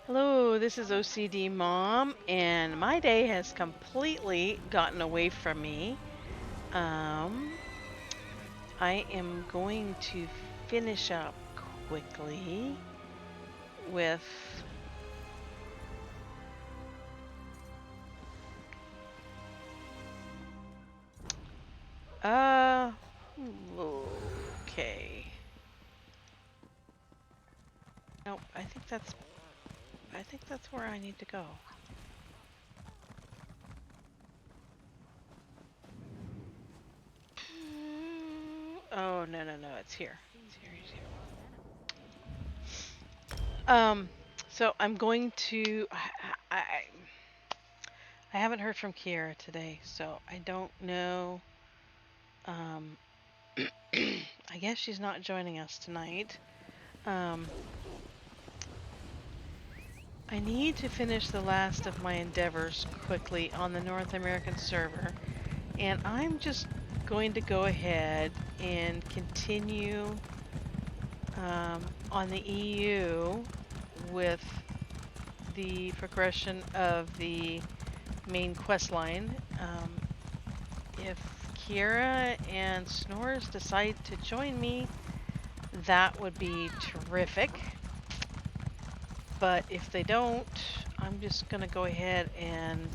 Hello, this is OCD Mom, and my day has completely gotten away from me. Um, I am going to finish up quickly with uh okay. Nope, I think that's where I need to go. Oh, no, it's here. It's here. So I'm going to I haven't heard from Kiera today, so I don't know. Um, I guess she's not joining us tonight. Um, I need to finish the last of my endeavors quickly on the North American server, and I'm just going to go ahead and continue on the EU with the progression of the main quest line. If Kira and Snores decide to join me, that would be terrific. But if they don't, I'm just gonna go ahead and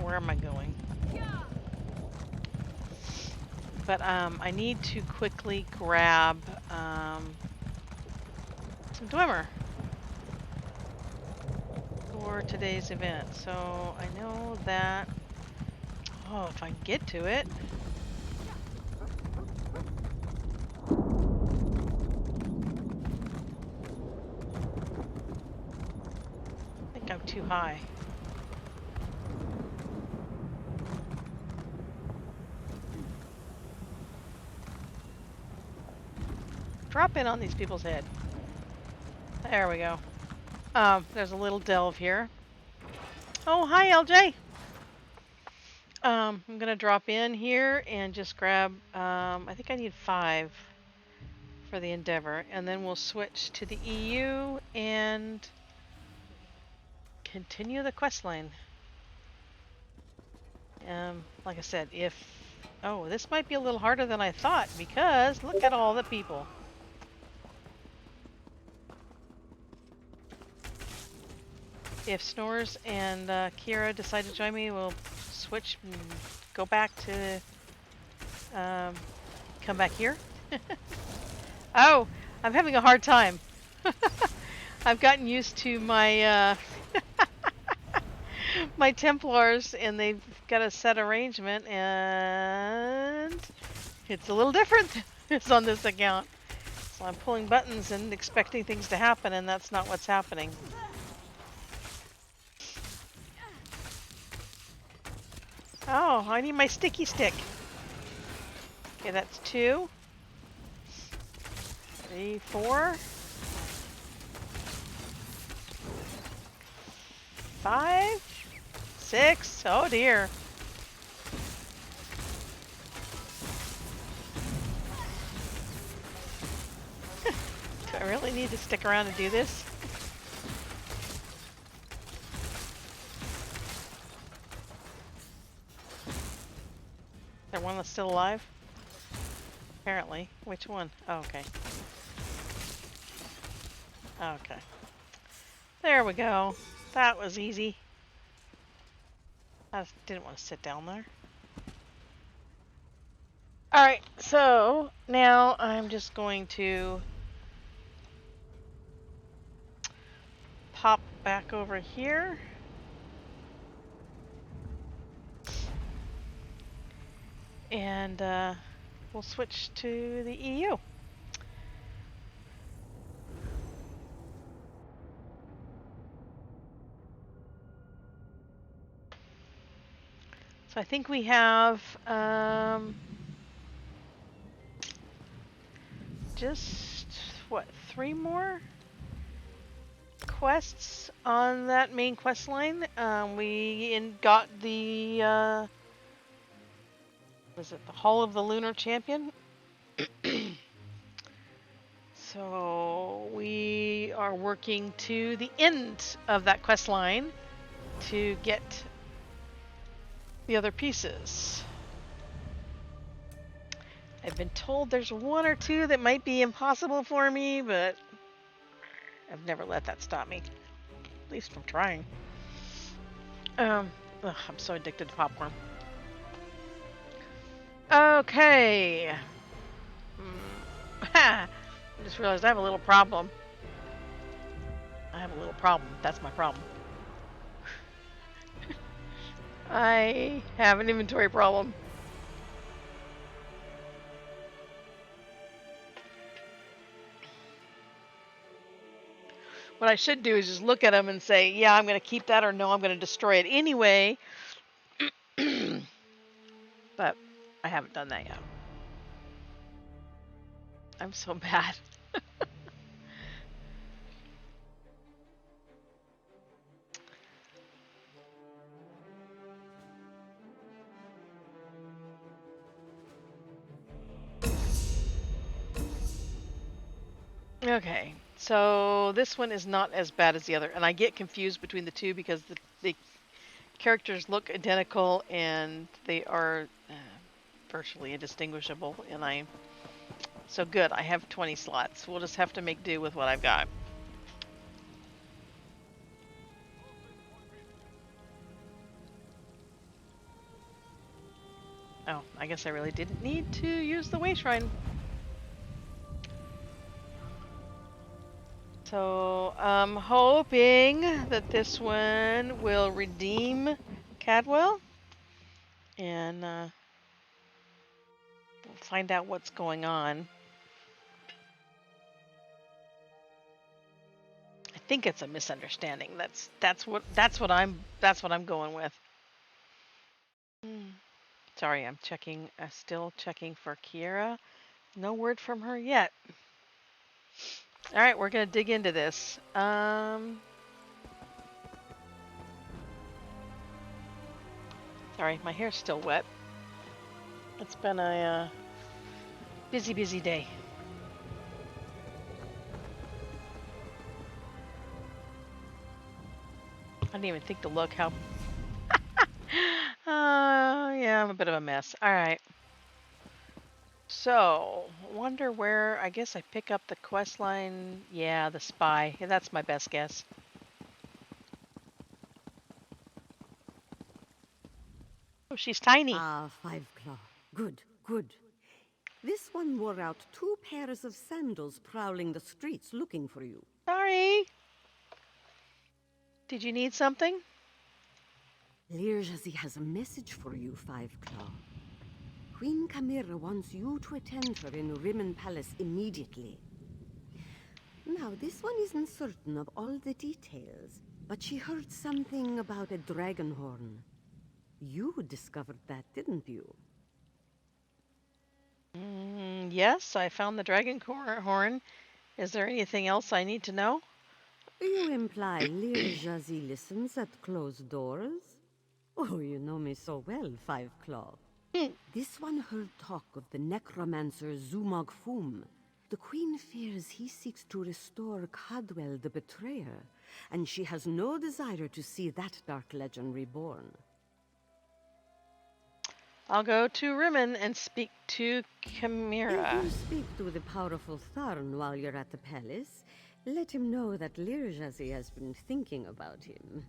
where am I going? But I need to quickly grab some Dwemer for today's event. So I know that. Oh, if I can get to it. I think I'm too high. Drop in on these people's head. There we go. There's a little delve here. Oh, hi, LJ. I'm gonna drop in here and just grab. I think I need 5 for the Endeavor, and then we'll switch to the EU and continue the quest line. Like I said, if this might be a little harder than I thought because look at all the people. If Snores and Kira decide to join me, we'll switch and go back to come back here. Oh, I'm having a hard time. I've gotten used to my my Templars, and they've got a set arrangement, and it's a little different it's on this account. So I'm pulling buttons and expecting things to happen, and that's not what's happening. Oh, I need my sticky stick. Okay, that's 2, 3, 4, 5, 6. Oh dear. Do I really need to stick around and do this? Is there one that's still alive? Apparently. Which one? Oh, okay. Okay. There we go. That was easy. I didn't want to sit down there. Alright, so now I'm just going to pop back over here. And we'll switch to the EU. So I think we have just, what, 3 more quests on that main quest line. We got the, was it the Hall of the Lunar Champion? So we are working to the end of that quest line to get the other pieces. I've been told there's one or two that might be impossible for me, but I've never let that stop me. At least from trying. I'm so addicted to popcorn. Okay. I just realized I have a little problem. I have a little problem. That's my problem. I have an inventory problem. What I should do is just look at them and say, yeah, I'm going to keep that, or no, I'm going to destroy it anyway. But I haven't done that yet. I'm so bad. Okay, so this one is not as bad as the other, and I get confused between the two because the characters look identical and they are virtually indistinguishable, and so good, I have 20 slots. We'll just have to make do with what I've got. Oh, I guess I really didn't need to use the way shrine. So I'm hoping that this one will redeem Cadwell, and we'll find out what's going on. I think it's a misunderstanding. That's what I'm going with. Sorry, I'm checking. Still checking for Kiera. No word from her yet. All right, we're gonna dig into this. Sorry, my hair's still wet. It's been a busy day. I didn't even think to look how. Yeah, I'm a bit of a mess. All right. So, wonder where. I guess I pick up the quest line. Yeah, the spy. Yeah, that's my best guess. Oh, she's tiny. Ah, Five Claw. Good, good. This one wore out 2 pairs of sandals prowling the streets looking for you. Sorry. Did you need something? Lirjazi has a message for you, Five Claw. Queen Camira wants you to attend her in Rimmon Palace immediately. Now, this one isn't certain of all the details, but she heard something about a dragon horn. You discovered that, didn't you? Yes, I found the dragon horn. Is there anything else I need to know? You imply Lirjazi listens at closed doors? Oh, you know me so well, Five Claw. This one heard talk of the necromancer Zumog Fum. The queen fears he seeks to restore Cadwell the betrayer, and she has no desire to see that dark legend reborn. I'll go to Rimmon and speak to Camira. If you speak to the powerful Tharn while you're at the palace, let him know that Lirjazi has been thinking about him.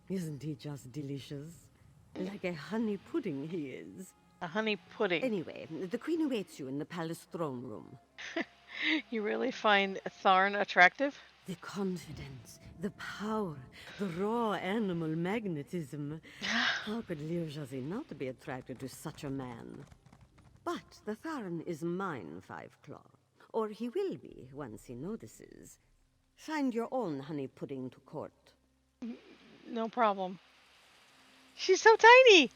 Isn't he just delicious? Like a honey pudding he is. A honey pudding. Anyway, the queen awaits you in the palace throne room. You really find Tharn attractive? The confidence, the power, the raw animal magnetism. How could Lirjazi not be attracted to such a man? But the Tharn is mine, Five Claw. Or he will be once he notices. Find your own honey pudding to court. No problem. She's so tiny!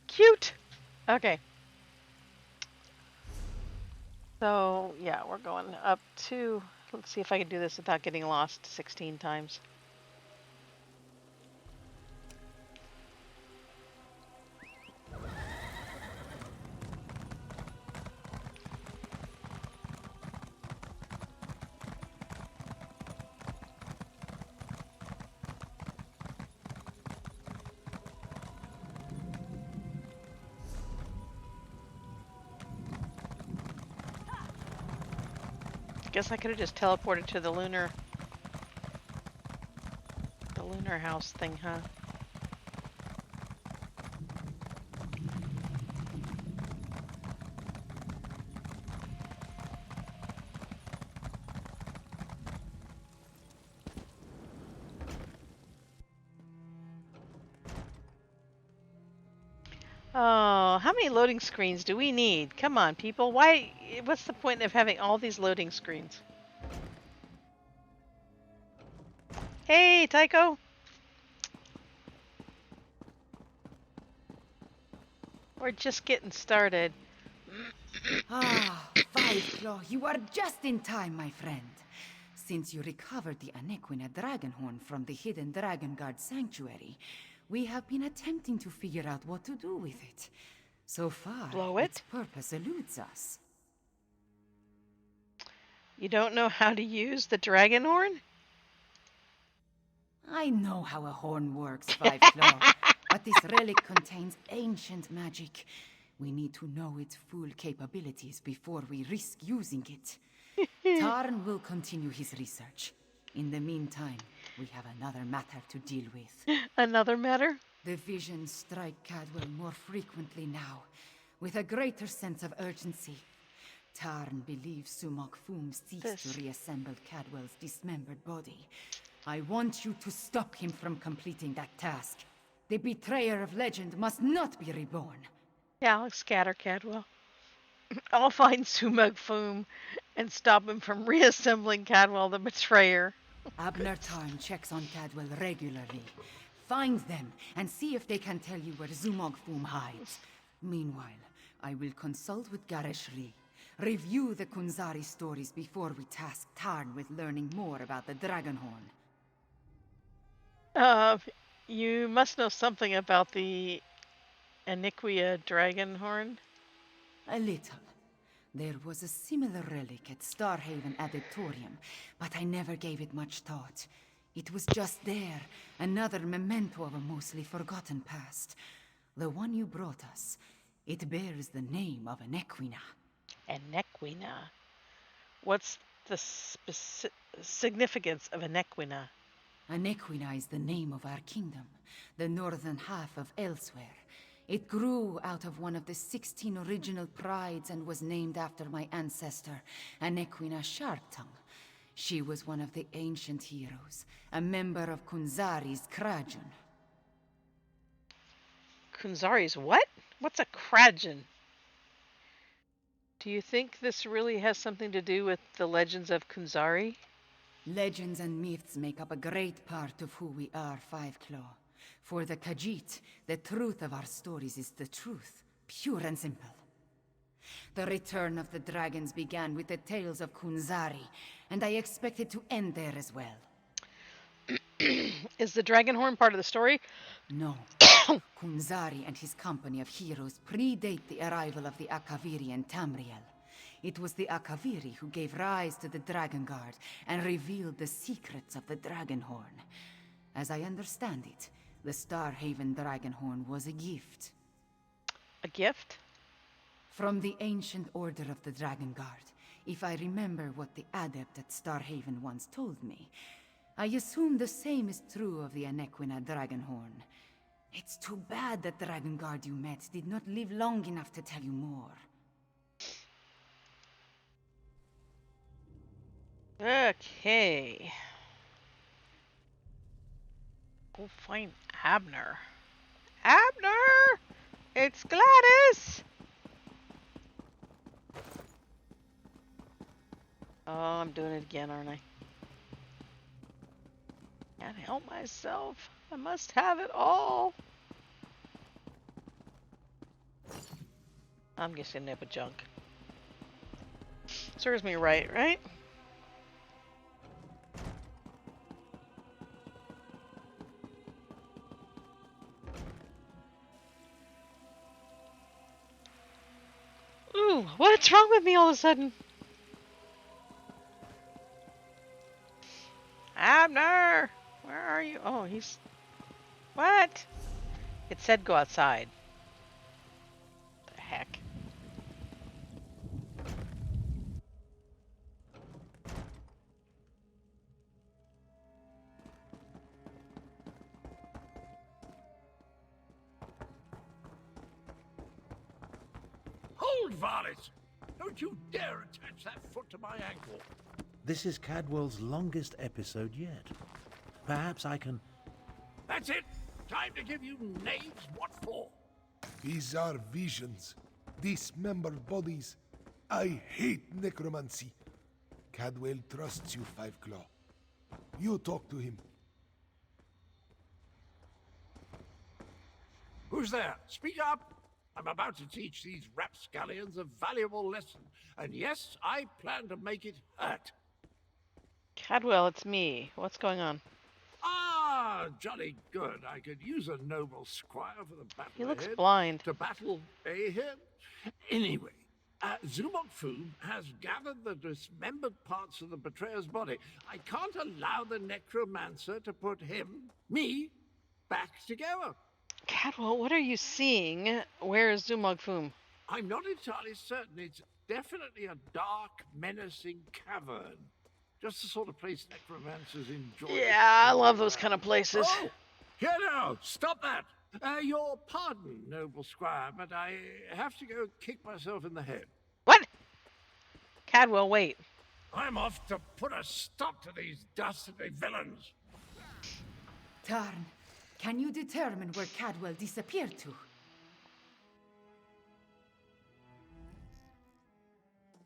Cute! Okay. So, yeah, we're going up to... Let's see if I can do this without getting lost 16 times. Guess I could have just teleported to the lunar house thing, huh? Oh, how many loading screens do we need? Come on, people. Why? What's the point of having all these loading screens? Hey, Tycho. We're just getting started. Ah, Five-Claw, you are just in time, my friend. Since you recovered the Anequina Dragonhorn from the hidden Dragon Guard sanctuary, we have been attempting to figure out what to do with it. So far, Blow its it? purpose eludes us. You don't know how to use the dragon horn? I know how a horn works, Five-Claw, but this relic contains ancient magic. We need to know its full capabilities before we risk using it. Tarn will continue his research. In the meantime, we have another matter to deal with. Another matter? The visions strike Cadwell more frequently now, with a greater sense of urgency. Tarn believes Sumak Fum seeks to reassemble Cadwell's dismembered body. I want you to stop him from completing that task. The betrayer of legend must not be reborn. Yeah, I'll scatter Cadwell. I'll find Sumug Foom and stop him from reassembling Cadwell the betrayer. Abner Tarn checks on Cadwell regularly. Find them and see if they can tell you where Zumog Fum hides. Meanwhile, I will consult with Gareshri. Review the Kunzari stories before we task Tarn with learning more about the Dragonhorn. You must know something about the Aniquia Dragonhorn. A little. There was a similar relic at Starhaven Adeptorium, but I never gave it much thought. It was just there, another memento of a mostly forgotten past. The one you brought us, it bears the name of Anequina. Anequina? What's the significance of Anequina? Anequina is the name of our kingdom, the northern half of Elsweyr. It grew out of one of the 16 original prides and was named after my ancestor, Anequina Sharptongue. She was one of the ancient heroes, a member of Kunzari's Krajun. Kunzari's what? What's a Krajun? Do you think this really has something to do with the legends of Kunzari? Legends and myths make up a great part of who we are, Five-Claw. For the Khajiit, the truth of our stories is the truth, pure and simple. The return of the dragons began with the tales of Kunzari, and I expect it to end there as well. Is the Dragonhorn part of the story? No. Kunzari and his company of heroes predate the arrival of the Akaviri and Tamriel. It was the Akaviri who gave rise to the Dragon Guard and revealed the secrets of the Dragonhorn. As I understand it, the Starhaven Dragonhorn was a gift. A gift? From the ancient order of the Dragon Guard, if I remember what the adept at Starhaven once told me. I assume the same is true of the Anequina Dragonhorn. It's too bad that Dragon Guard you met did not live long enough to tell you more. Okay. Go find Abner. Abner! It's Gladys! Oh, I'm doing it again, aren't I? Can't help myself. I must have it all. I'm just gonna nip a junk. Serves me right, right? Ooh, what's wrong with me all of a sudden? Abner! Where are you? Oh, he's... What? It said go outside. The heck? Hold, varlet! Don't you dare attach that foot to my ankle. This is Cadwell's longest episode yet. Perhaps I can... That's it! Time to give you knaves what for. These are visions. Dismembered bodies. I hate necromancy. Cadwell trusts you, Five Claw. You talk to him. Who's there? Speak up! I'm about to teach these rapscallions a valuable lesson. And yes, I plan to make it hurt. Cadwell, it's me. What's going on? Ah, jolly good. I could use a noble squire for the battle He looks ahead. blind. To battle him? Anyway, Zumok Foom has gathered the dismembered parts of the betrayer's body. I can't allow the necromancer to put me, back together. Cadwell, what are you seeing? Where is Zumog Foom? I'm not entirely certain. It's definitely a dark, menacing cavern. Just the sort of place necromancers enjoy. Yeah, I love those kind of places. Oh, here now, stop that. Your pardon, noble squire, but I have to go kick myself in the head. What? Cadwell, wait. I'm off to put a stop to these dastardly villains. Tarn, can you determine where Cadwell disappeared to?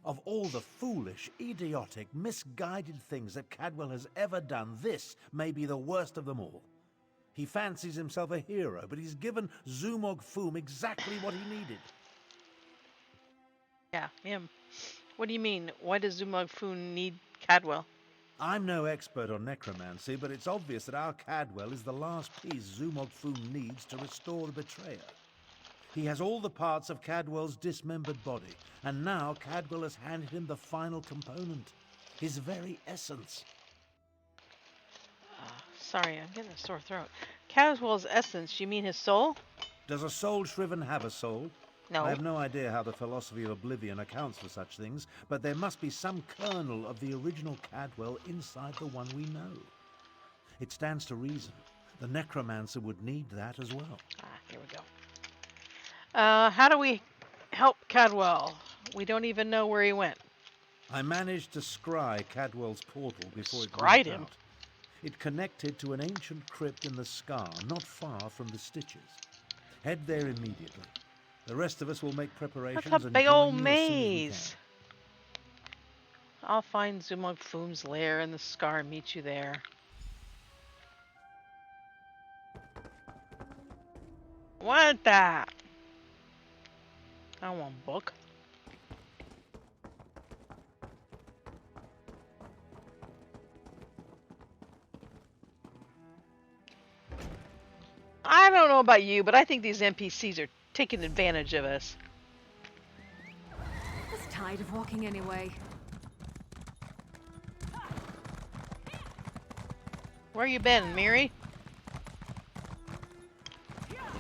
Of all the foolish, idiotic, misguided things that Cadwell has ever done, this may be the worst of them all. He fancies himself a hero, but he's given Zumog Foom exactly what he needed. Yeah, him. What do you mean? Why does Zumog Foom need Cadwell? I'm no expert on necromancy, but it's obvious that our Cadwell is the last piece Zumog Foom needs to restore the betrayer. He has all the parts of Cadwell's dismembered body, and now Cadwell has handed him the final component, his very essence. Sorry, I'm getting a sore throat. Cadwell's essence, you mean his soul? Does a soul shriven have a soul? No. I have no idea how the philosophy of oblivion accounts for such things, but there must be some kernel of the original Cadwell inside the one we know. It stands to reason. The necromancer would need that as well. Here we go. How do we help Cadwell? We don't even know where he went. I managed to scry Cadwell's portal before it Scryed moved him? out. It connected to an ancient crypt in the scar, not far from the Stitches. Head there immediately. The rest of us will make preparations. That's a and big join old you as soon as we maze. I'll find Zumog Foom's lair in the scar and meet you there. What that? I want a book. I don't know about you, but I think these NPCs are taking advantage of us. I was tired of walking anyway. Where you been, Miri?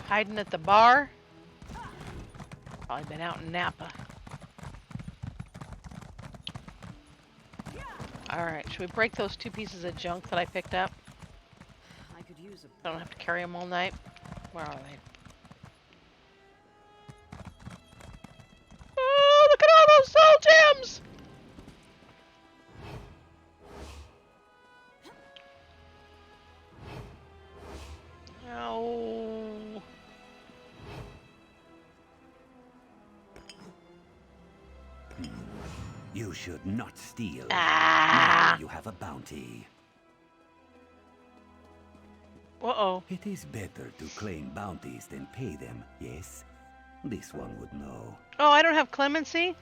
Hiding at the bar? Probably been out in Napa. Alright, should we break those 2 pieces of junk that I picked up? I could use a... I don't have to carry them all night. Where are they? Oh, look at all those soul gems! Oh. You should not steal. Ah. Now you have a bounty. Uh-oh. It is better to claim bounties than pay them, yes? This one would know. Oh, I don't have clemency?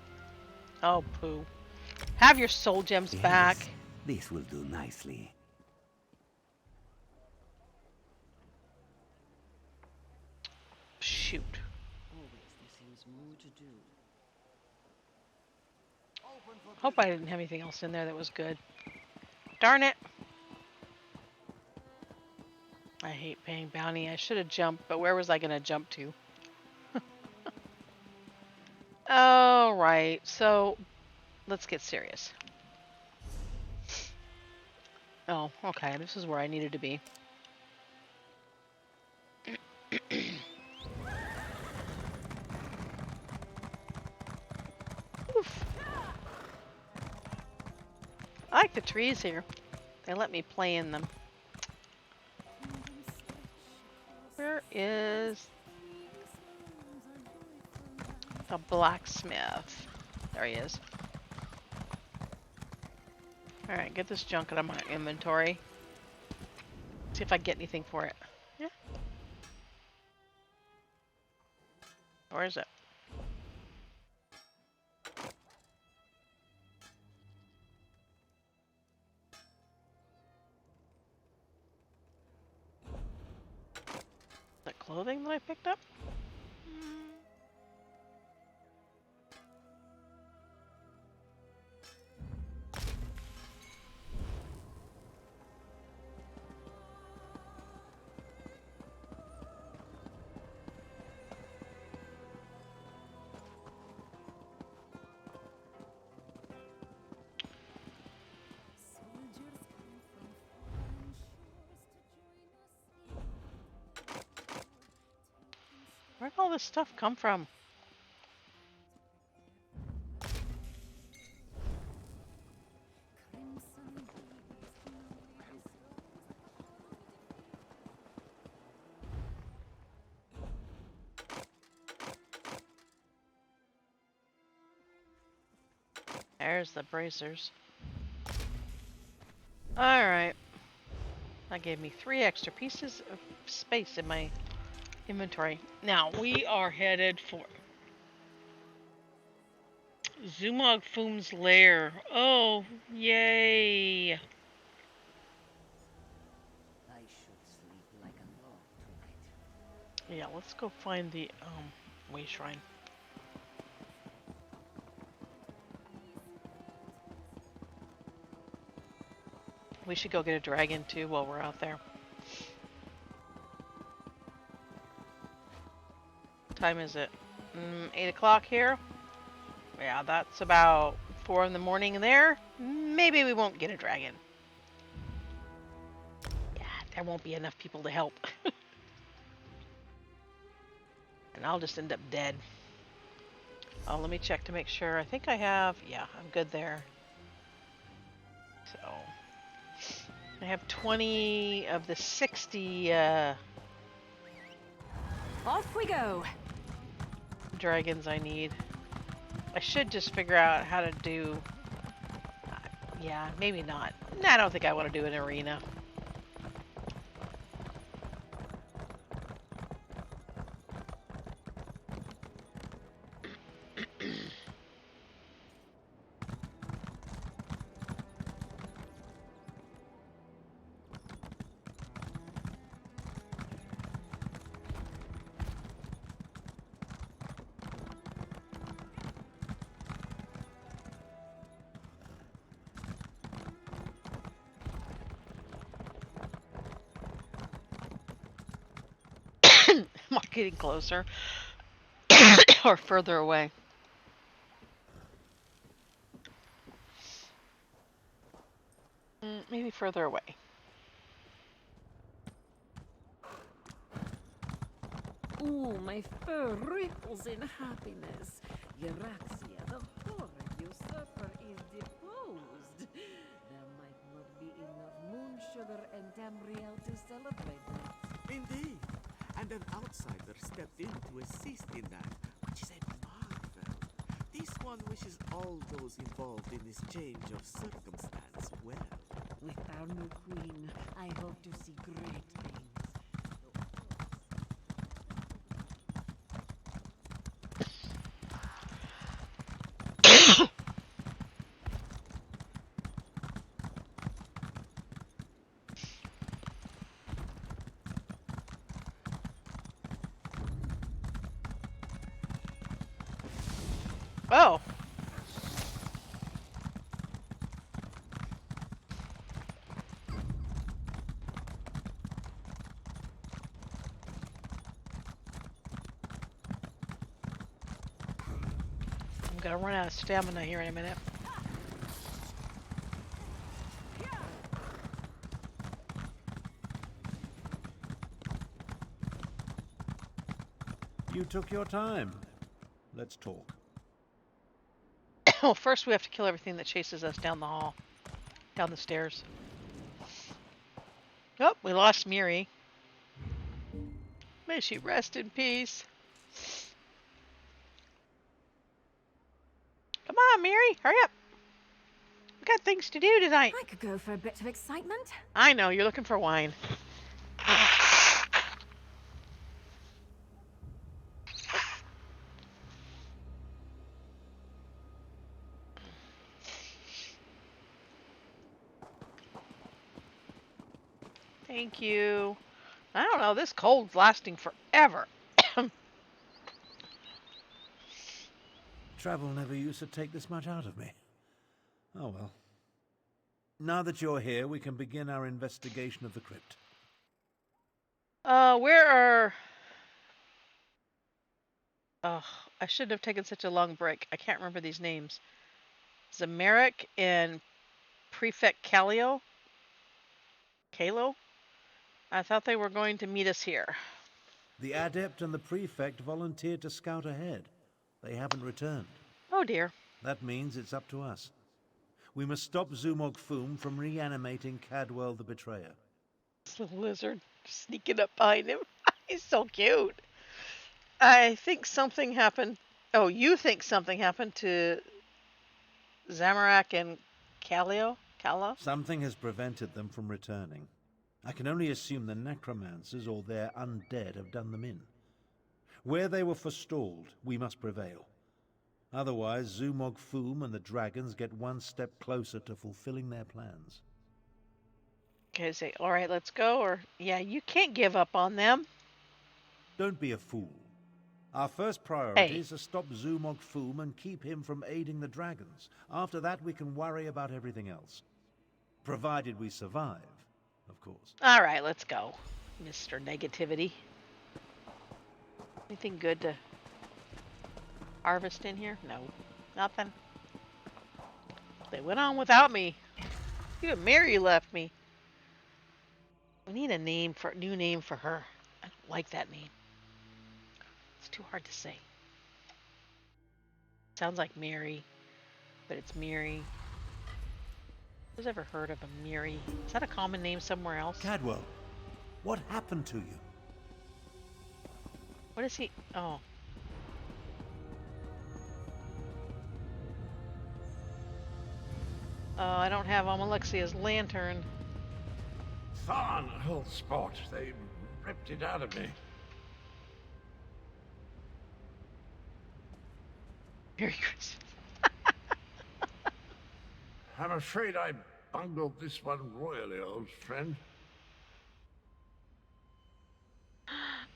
Oh, poo. Have your soul gems Yes, back. this will do nicely. Shoot. Always there seems more to do. Hope I didn't have anything else in there that was good. Darn it. I hate paying bounty. I should have jumped, but where was I going to jump to? Alright, so let's get serious. Oh, okay, this is where I needed to be. like the trees here. They let me play in them. Where is the blacksmith? There he is. Alright, get this junk out of my inventory. See if I get anything for it. Yeah. Where is it? The clothing that I picked up? Where'd all this stuff come from? There's the bracers. Alright. That gave me 3 extra pieces of space in my inventory. Now, we are headed for Zumog Foom's lair. Oh, yay! I should sleep like a log tonight. Yeah, let's go find the way shrine. We should go get a dragon too while we're out there. What time is it? 8 o'clock here? Yeah, that's about 4 in the morning there. Maybe we won't get a dragon. Yeah, there won't be enough people to help. And I'll just end up dead. Oh, let me check to make sure. I think I have... Yeah, I'm good there. So... I have 20 of the 60 Off we go! dragons I need. I should just figure out how to do... yeah, maybe not. I don't think I want to do an arena. Am I getting closer? Or further away? Maybe further away. Ooh, my fur ripples in happiness. Euraxia, the horror you suffer is deposed. There might not be enough moon sugar and tamriel to celebrate that. Indeed. And an outsider stepped in to assist in that, which is a marvel. This one wishes all those involved in this change of circumstance well. With our new queen, I hope to see great things. Oh! I'm gonna run out of stamina here in a minute. You took your time. Let's talk. Oh, first we have to kill everything that chases us down the hall. down the stairs. Oh, we lost Miri. May she rest in peace. Come on, Miri, hurry up. We got things to do tonight. I could go for a bit of excitement. I know, you're looking for wine. Thank you. I don't know, this cold's lasting forever. Travel never used to take this much out of me. Oh well. Now that you're here, we can begin our investigation of the crypt. Where are... Oh, I shouldn't have taken such a long break. I can't remember these names. Zamarek and Prefect Kalo? I thought they were going to meet us here. The adept and the prefect volunteered to scout ahead. They haven't returned. Oh dear. That means it's up to us. We must stop Zumog Foom from reanimating Cadwell the Betrayer. It's the lizard sneaking up behind him. He's so cute. I think something happened. Oh, you think something happened to Zamorak and Kala? Something has prevented them from returning. I can only assume the necromancers or their undead have done them in. Where they were forestalled, we must prevail. Otherwise, Zumog Foom and the dragons get one step closer to fulfilling their plans. Okay, say, all right, let's go, or yeah, you can't give up on them. Don't be a fool. Our first priority is to stop Zumog Foom and keep him from aiding the dragons. After that, we can worry about everything else. Provided we survive, of course. All right, let's go, Mr. Negativity. Anything good to harvest in here? No, nothing. They went on without me. Even Mary left me. We need a new name for her. I don't like that name. It's too hard to say. Sounds like Mary, but it's Miri. Who's ever heard of a Miri? Is that a common name somewhere else? Cadwell, what happened to you? What is he? Oh. I don't have Alexia's lantern. Tharn, old sport. They ripped it out of me. Merry Christmas. I'm afraid I bungled this one royally, old friend.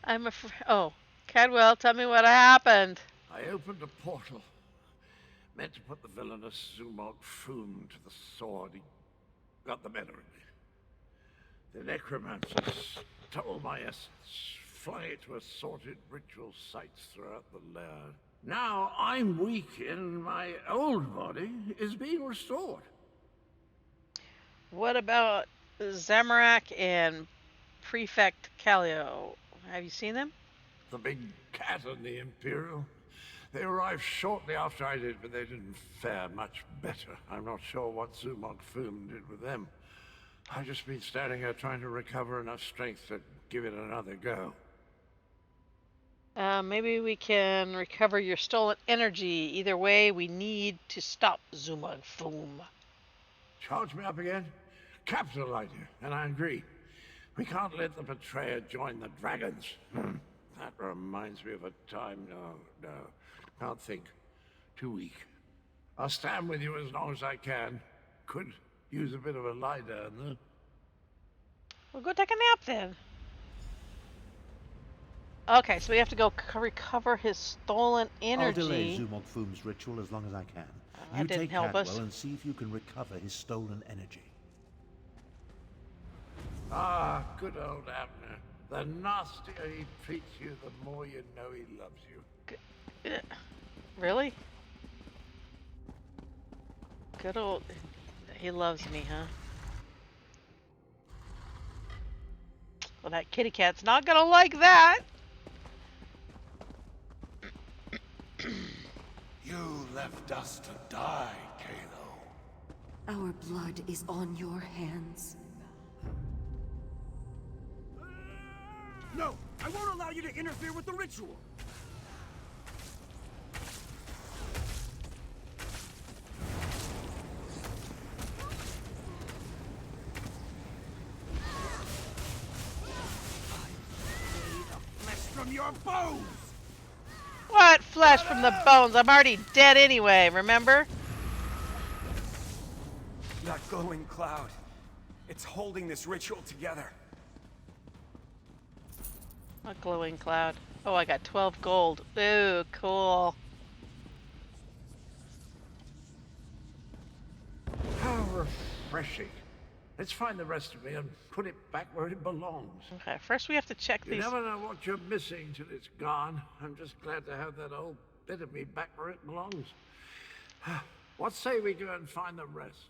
I'm afraid. Oh, Cadwell, tell me what happened. I opened a portal. Meant to put the villainous Zumog Foom to the sword. He got the better of me. The necromancers stole my essence, flung it to assorted ritual sites throughout the lair. Now I'm weak and my old body is being restored. What about Zamorak and Prefect Kalo? Have you seen them? The big cat and the Imperial. They arrived shortly after I did, but they didn't fare much better. I'm not sure what Zumog Foom did with them. I've just been standing here trying to recover enough strength to give it another go. Maybe we can recover your stolen energy. Either way, we need to stop Zumog Foom. Charge me up again? Capital idea, and I agree. We can't let the betrayer join the dragons. That reminds me of a time. No. Can't think. Too weak. I'll stand with you as long as I can. Could use a bit of a lie down, though. Well, go take a nap then. Okay, so we have to go recover his stolen energy. I'll delay Zumog Foom's ritual as long as I can. You didn't take help Cadwell us. and see if you can recover his stolen energy. Ah, good old Abner. The nastier he treats you, the more you know he loves you. Really? Good old... He loves me, huh? Well, that kitty cat's not gonna like that! You left us to die, Kalo. Our blood is on your hands. No! I won't allow you to interfere with the ritual! From your bones! What flesh from the bones? I'm already dead anyway, remember? That glowing cloud. It's holding this ritual together. A glowing cloud. Oh, I got 12 gold. Ooh, cool. How refreshing. Let's find the rest of me and put it back where it belongs. Okay, first we have to check You these. never know what you're missing till it's gone. I'm just glad to have that old bit of me back where it belongs. What say we go and find the rest?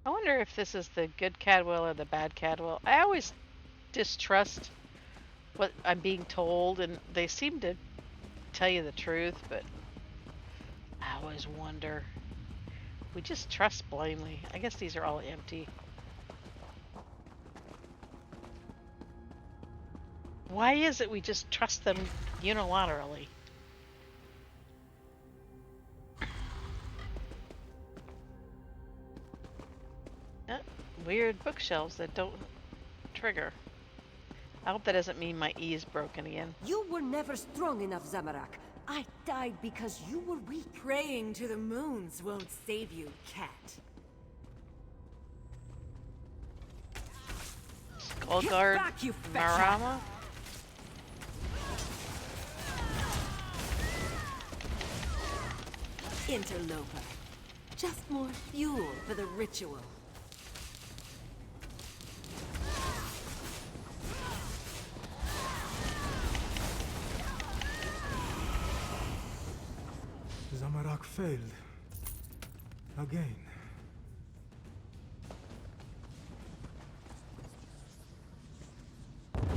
I wonder if this is the good Cadwell or the bad Cadwell. I always distrust what I'm being told, and they seem to tell you the truth, but I always wonder. We just trust blindly. I guess these are all empty. Why is it we just trust them unilaterally? Weird bookshelves that don't trigger. I hope that doesn't mean my E is broken again. You were never strong enough, Zamorak. I died because you were weak. Praying to the moons won't save you, cat. Skullguard back, you fat Marama? Interloper. Just more fuel for the ritual. Zamorak failed. Again.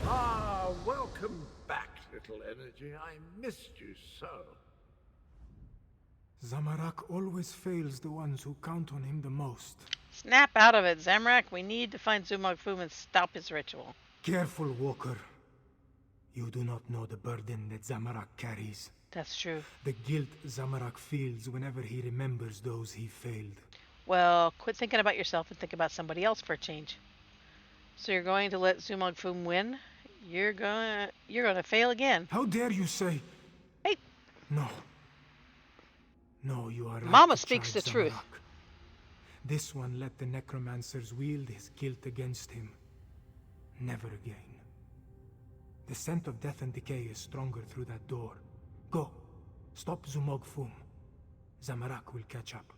Ah, welcome back, little energy. I missed you so. Zamorak always fails the ones who count on him the most. Snap out of it, Zamrak. We need to find Zumog-Fum and stop his ritual. Careful, Walker. You do not know the burden that Zamorak carries. That's true. The guilt Zamorak feels whenever he remembers those he failed. Well, quit thinking about yourself and think about somebody else for a change. So you're going to let Zumog-Fum win? You're gonna fail again. How dare you say? Hey. No. No, you are right. Mama speaks the truth. Zamorak. This one let the necromancers wield his guilt against him. Never again. The scent of death and decay is stronger through that door. Go. Stop Zumog-Fum. Zamorak will catch up.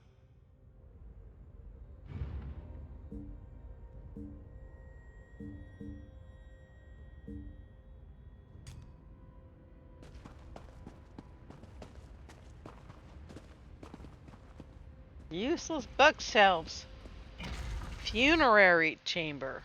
Useless bookshelves. Funerary chamber.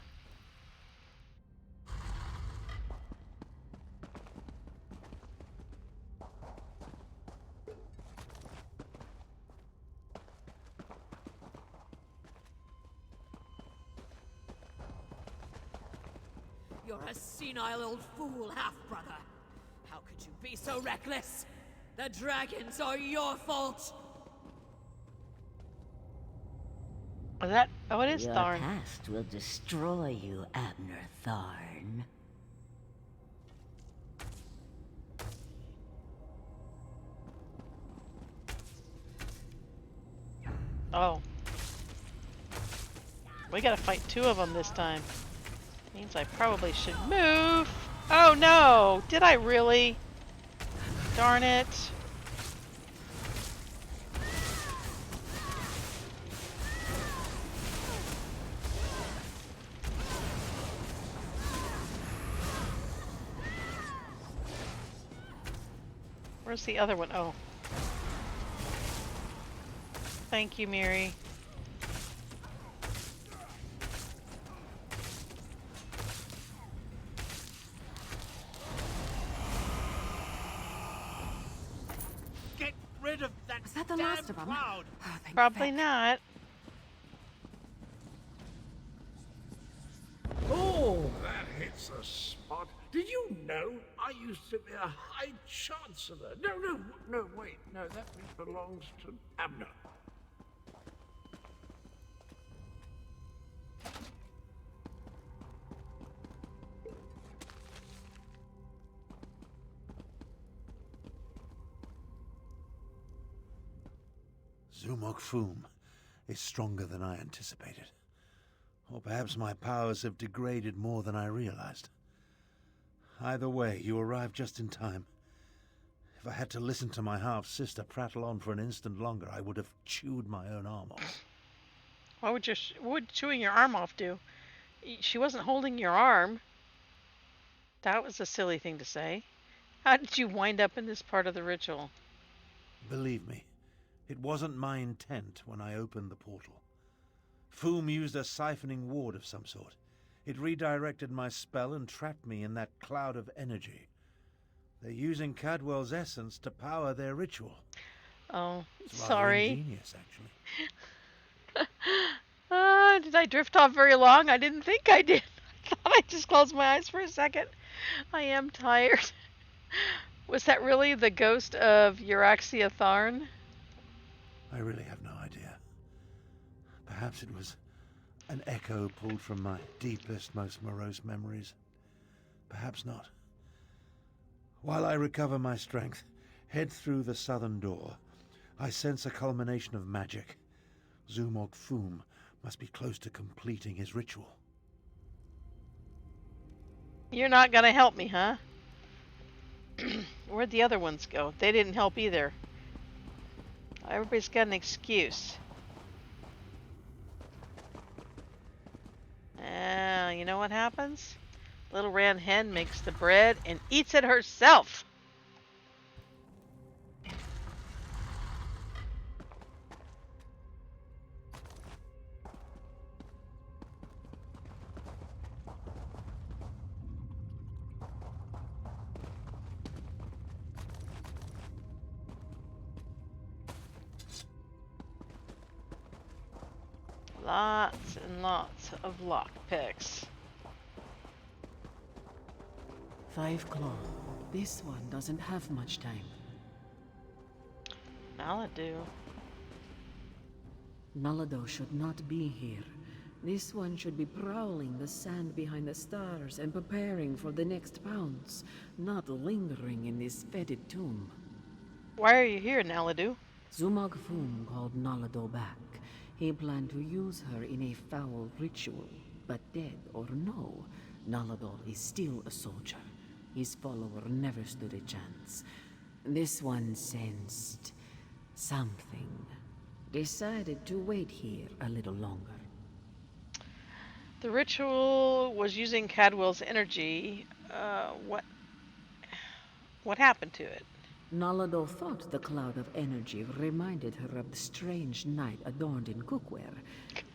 You're a senile old fool, half-brother. How could you be so reckless? The dragons are your fault. Is that? Oh, it is Your Tharn. past will destroy you, Abner Tharn. Oh. We gotta fight two of them this time. Means I probably should move. Oh no! Did I really? Darn it. Where's the other one? Oh. Thank you, Miri. Get rid of that Was that the damn last of them? cloud! Oh, thank Probably feck. not. That's the spot. Did you know I used to be a High Chancellor? No, wait. No, that belongs to Abner. Zumok Foom is stronger than I anticipated. Or perhaps my powers have degraded more than I realized. Either way, you arrived just in time. If I had to listen to my half-sister prattle on for an instant longer, I would have chewed my own arm off. What would chewing your arm off do? She wasn't holding your arm. That was a silly thing to say. How did you wind up in this part of the ritual? Believe me, it wasn't my intent when I opened the portal. Foom used a siphoning ward of some sort. It redirected my spell and trapped me in that cloud of energy. They're using Cadwell's essence to power their ritual. Oh, It's rather sorry. ingenious, actually. Did I drift off very long? I didn't think I did. I thought I just closed my eyes for a second. I am tired. Was that really the ghost of Euraxia Tharn? I really have no idea. Perhaps it was an echo pulled from my deepest, most morose memories. Perhaps not. While I recover my strength, head through the southern door, I sense a culmination of magic. Zumog Foom must be close to completing his ritual. You're not gonna help me, huh? Where'd the other ones go? They didn't help either. Everybody's got an excuse. You know what happens? Little Ran Hen makes the bread and eats it herself. Lots and lots of lockpicks. 5 Claw. This one doesn't have much time. Naladu. Nalado should not be here. This one should be prowling the sand behind the stars and preparing for the next pounce, not lingering in this fetid tomb. Why are you here, Naladu? Zumog Foom called Nalado back. He planned to use her in a foul ritual, but dead or no, Nalado is still a soldier. His follower never stood a chance. This one sensed something. Decided to wait here a little longer. The ritual was using Cadwell's energy. What happened to it? Nalado thought the cloud of energy reminded her of the strange night adorned in cookware.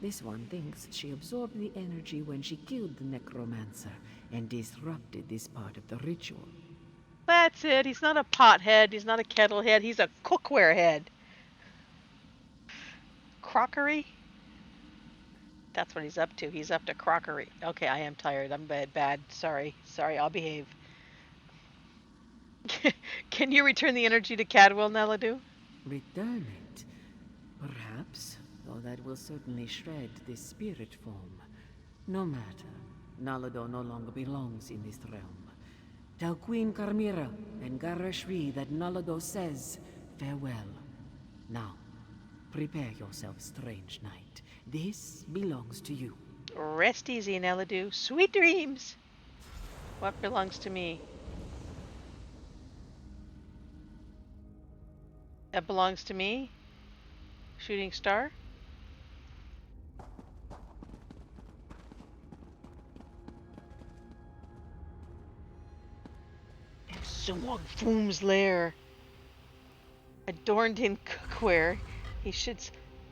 This one thinks she absorbed the energy when she killed the necromancer and disrupted this part of the ritual. That's it. He's not a pothead. He's not a kettle head. He's a cookware head. Crockery? That's what he's up to. He's up to crockery. Okay, I am tired. I'm bad. Sorry, I'll behave. Can you return the energy to Cadwell, Naladu? Return it? Perhaps, though that will certainly shred this spirit form. No matter, Nalado no longer belongs in this realm. Tell Queen Carmira and Garashri that Nalado says farewell. Now, prepare yourself, strange knight. This belongs to you. Rest easy, Naladu. Sweet dreams. What belongs to me? That belongs to me? Shooting star? Zumog Foom's lair. Adorned in cookware, he should...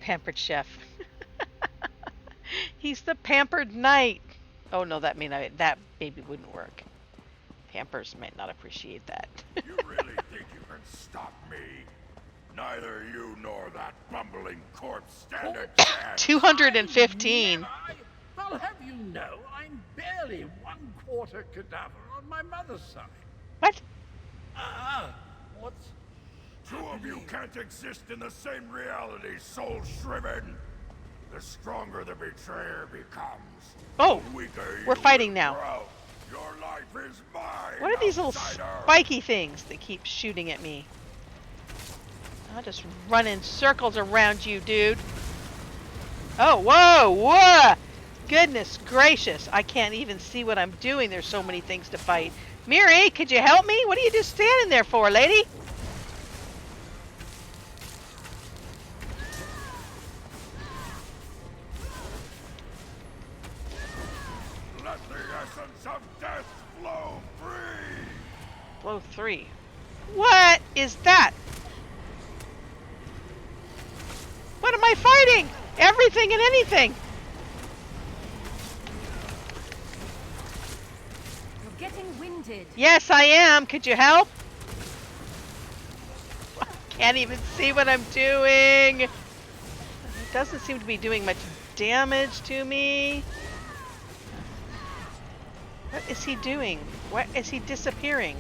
Pampered chef. He's the pampered knight. Oh no, that maybe wouldn't work. Pampers might not appreciate that. You really think you can stop me? Neither you nor that bumbling corpse stand a chance. 215. I'll have you know, I'm barely water cadaver on my mother's side. What? What's... Two of you can't exist in the same reality, soul shriven. The stronger the betrayer becomes. Oh, the weaker we're you fighting will now. grow. Your life is mine. What are these little outsider. spiky things that keep shooting at me? I'll just run in circles around you, dude. Oh, whoa, whoa! Goodness gracious, I can't even see what I'm doing. There's so many things to fight. Miri, could you help me? What are you just standing there for, lady? Let the essence of death flow free. Flow 3. What is that? What am I fighting? Everything and anything. You're getting winded. Yes, I am. Could you help? Can't even see what I'm doing. It doesn't seem to be doing much damage to me. What is he doing? What is he disappearing?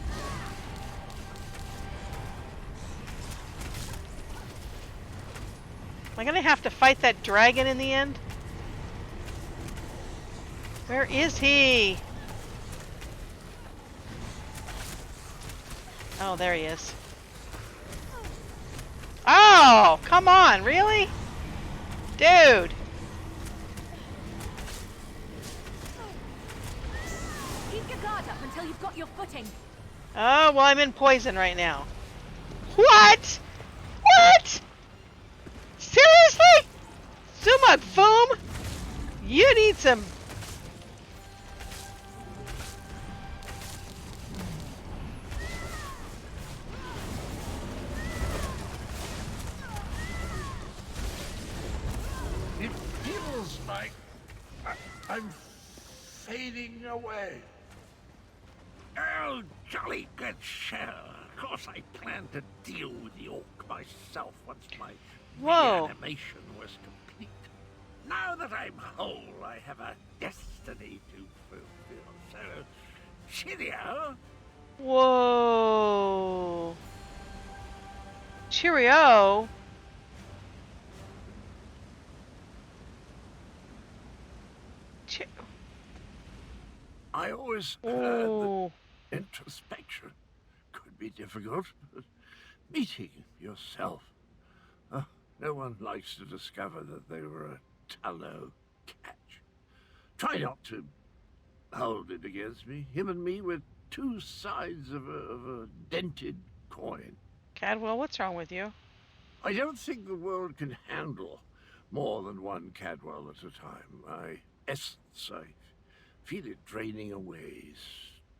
Am I gonna have to fight that dragon in the end? Where is he? Oh, there he is. Oh, come on, really? Dude. Keep your guard up until you've got your footing. Oh, well, I'm in poison right now. What? What? Seriously? Sumag Foom? You need some... It feels like I'm fading away. Oh, jolly good shell. Of course I plan to deal with the orc myself once my Whoa. reanimation was complete. Now that I'm whole, I have a destiny to fulfill. So, cheerio. Whoa. Cheerio. I always heard Oh. that introspection could be difficult, but meeting yourself. No one likes to discover that they were a tallow catch. Try not to hold it against me. Him and me were two sides of a dented coin. Cadwell, what's wrong with you? I don't think the world can handle more than one Cadwell at a time. My essence, I feel it draining away.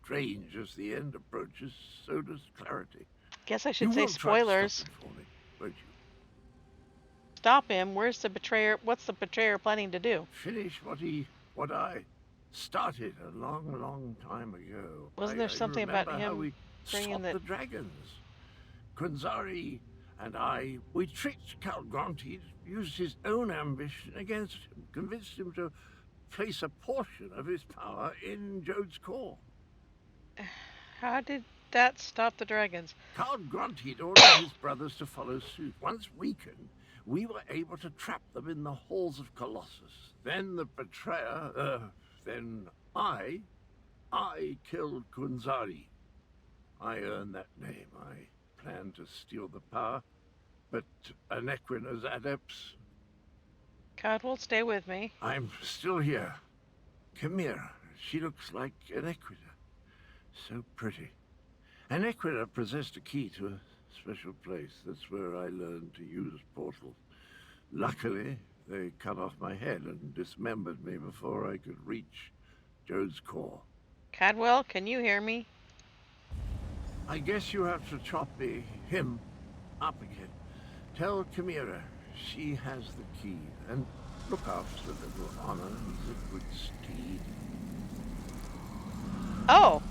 Strange as the end approaches, so does clarity. Guess I should You say will try to spoilers. stop it for me, won't you? Stop him. Where's the betrayer? What's the betrayer planning to do? Finish what I started a long, long time ago. Wasn't there something about remember how him we bringing stopped the... the dragons? Quinzari and I, we tricked Count Gronti, used his own ambition against him, convinced him to place a portion of his power in Jode's core. How did that stop the dragons? Count Gronti ordered his brothers to follow suit. Once weakened, we were able to trap them in the halls of Colossus. Then the betrayer, then I killed Quinzari. I earned that name. I planned to steal the power, but Anequina's adepts... Cadwell, stay with me. I'm still here. Chimera, she looks like Anequina. So pretty. Anequina possessed a key to a special place. That's where I learned to use portals. Luckily, they cut off my head and dismembered me before I could reach Jode's core. Cadwell, can you hear me? I guess you have to chop him up again. Tell Chimera she has the key, and look after little Honor. He's a good steed. Oh.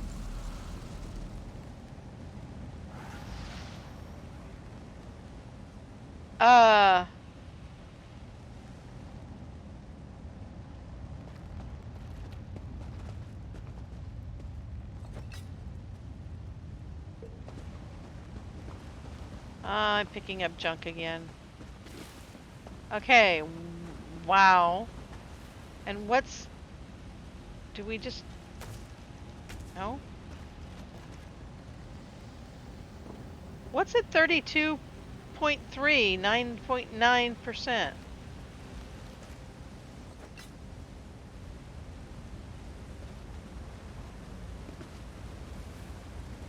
I'm picking up junk again. Okay. Wow. And what's... Do we just... No? What's at 32.3? 9.9%. It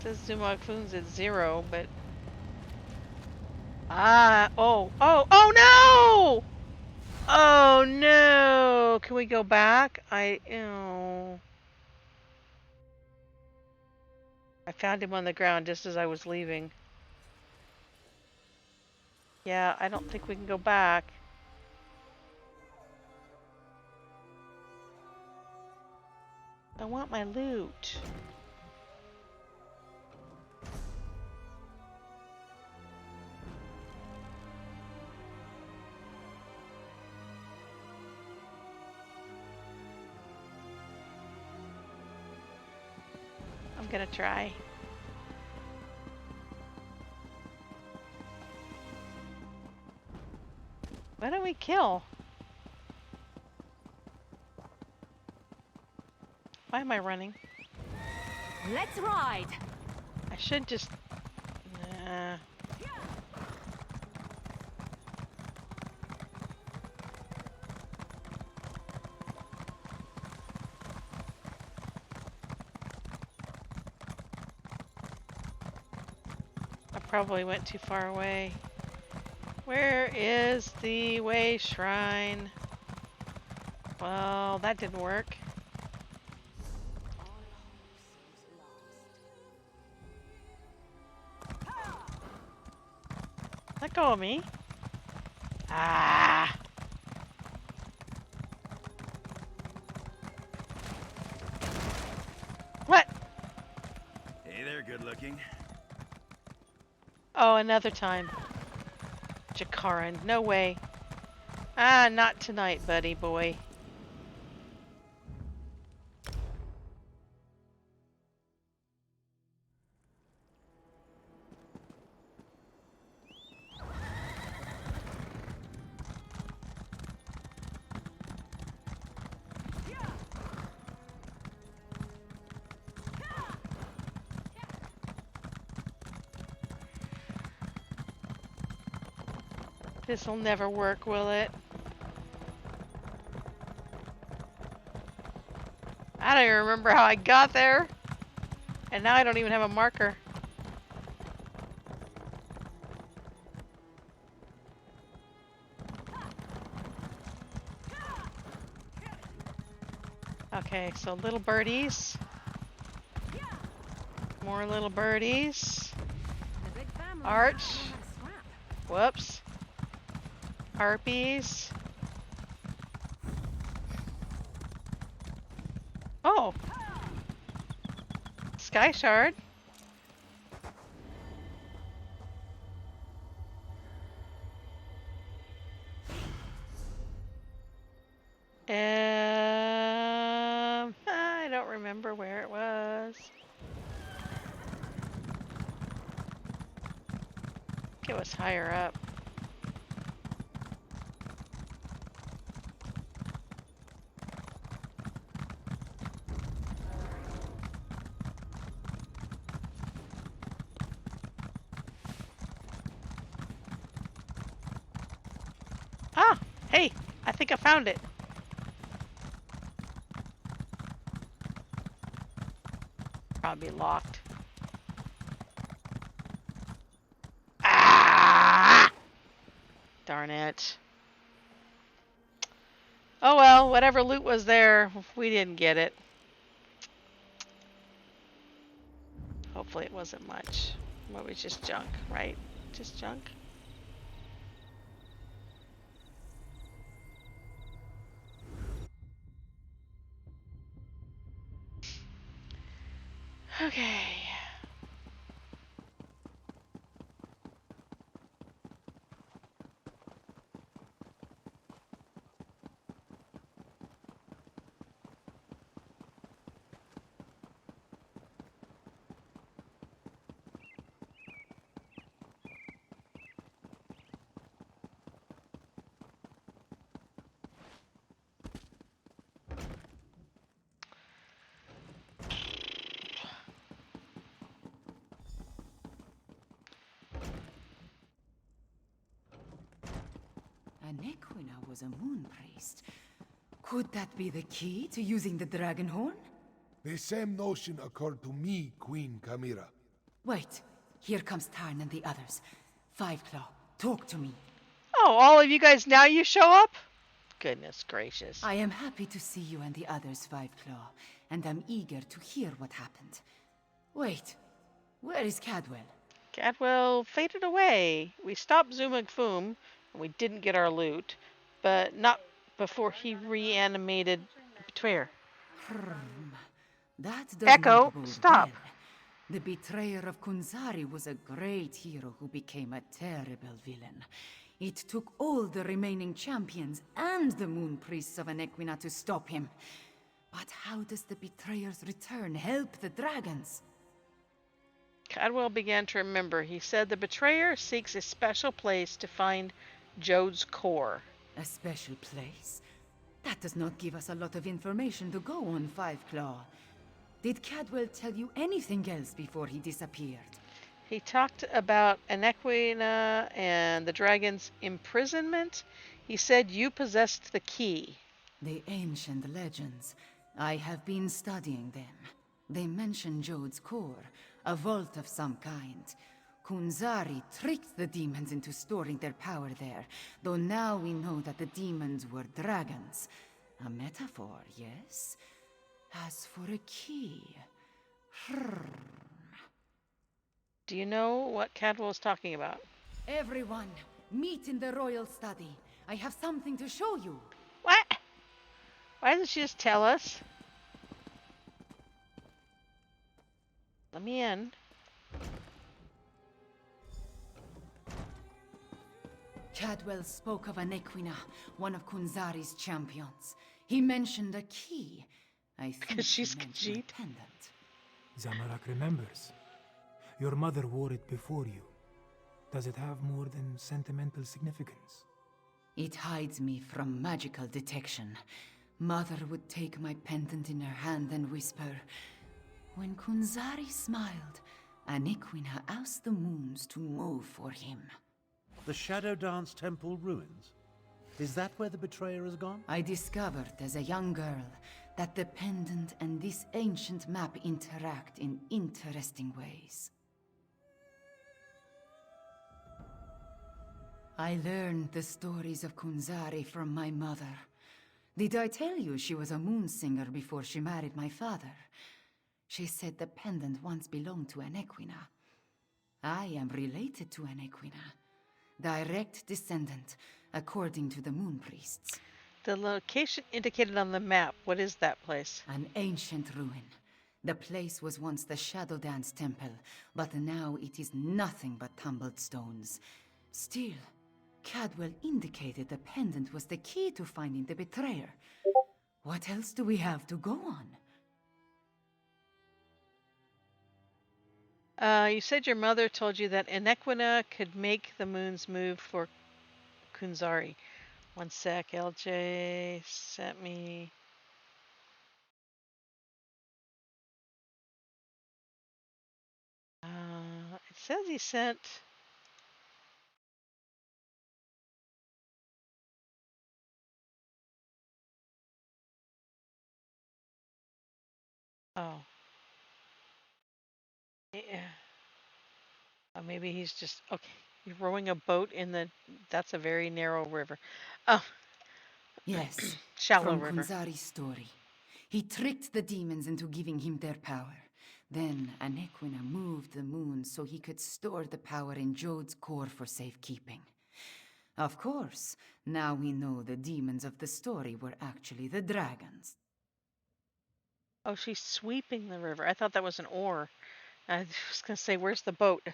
says Zumog Foon's at 0, but... Oh no! Oh no! Can we go back? I found him on the ground just as I was leaving. Yeah, I don't think we can go back. I want my loot. I'm gonna try. Why don't we kill? Why am I running? Let's ride! I should just... Nah. I probably went too far away. Where is the way shrine? Well, that didn't work. Let go of me. Ah! What? Hey there, good looking. Oh, another time. Jakaran, no way. Ah, not tonight, buddy boy. This'll never work, will it? I don't even remember how I got there. And now I don't even have a marker. Okay, so little birdies. More little birdies. Arch. Whoops. Harpies. Oh. Sky Shard. I don't remember where it was. I think it was higher up. Ah! Hey! I think I found it. Probably locked. Ah! Darn it. Oh well, whatever loot was there, we didn't get it. Hopefully it wasn't much. Well, it was just junk, right? Just junk? Okay. Anequina was a moon priest. Could that be the key to using the dragon horn? The same notion occurred to me, Queen Chimera. Wait, here comes Tarn and the others. Five Claw, talk to me. Oh, all of you guys now you show up? Goodness gracious. I am happy to see you and the others, Five Claw, and I'm eager to hear what happened. Wait, where is Cadwell? Cadwell faded away. We stopped Zumug Foom, and we didn't get our loot, but not before he reanimated Betrayer. That does Echo, not bode stop. well. The betrayer of Kunzari was a great hero who became a terrible villain. It took all the remaining champions and the moon priests of Anequina to stop him. But how does the betrayer's return help the dragons? Cadwell began to remember. He said the betrayer seeks a special place to find Jode's core. A special place? That does not give us a lot of information to go on, Five Claw. Did Cadwell tell you anything else before he disappeared? He talked about Anequina and the dragon's imprisonment. He said you possessed the key. The ancient legends. I have been studying them. They mention Jode's core, a vault of some kind. Kunzari tricked the demons into storing their power there, though now we know that the demons were dragons. A metaphor, yes? As for a key... Do you know what Cadwell is talking about? Everyone, meet in the royal study. I have something to show you. What? Why doesn't she just tell us? Let me in. Cadwell spoke of Anequina, one of Kunzari's champions. He mentioned a key. I think she's he mentioned Khajiit. a pendant. Zamorak remembers. Your mother wore it before you. Does it have more than sentimental significance? It hides me from magical detection. Mother would take my pendant in her hand and whisper, "When Kunzari smiled, Anequina asked the moons to move for him." The Shadow Dance Temple ruins? Is that where the betrayer has gone? I discovered as a young girl that the pendant and this ancient map interact in interesting ways. I learned the stories of Kunzari from my mother. Did I tell you she was a moon singer before she married my father? She said the pendant once belonged to Anequina. I am related to Anequina. Direct descendant, according to the moon priests. The location indicated on the map, what is that place? An ancient ruin. The place was once the Shadow Dance Temple, but now it is nothing but tumbled stones. Still, Cadwell indicated the pendant was the key to finding the betrayer. What else do we have to go on? You said your mother told you that Anequina could make the moons move for Kunzari. One sec, LJ sent me... it says he sent... Oh. Yeah. Oh, maybe he's just... Okay. You're rowing a boat in the... That's a very narrow river. Oh. Yes, Shallow from river. Kunzari's story. He tricked the demons into giving him their power. Then Anequina moved the moon so he could store the power in Jode's core for safekeeping. Of course, now we know the demons of the story were actually the dragons. Oh, she's sweeping the river. I thought that was an oar. I was going to say, where's the boat?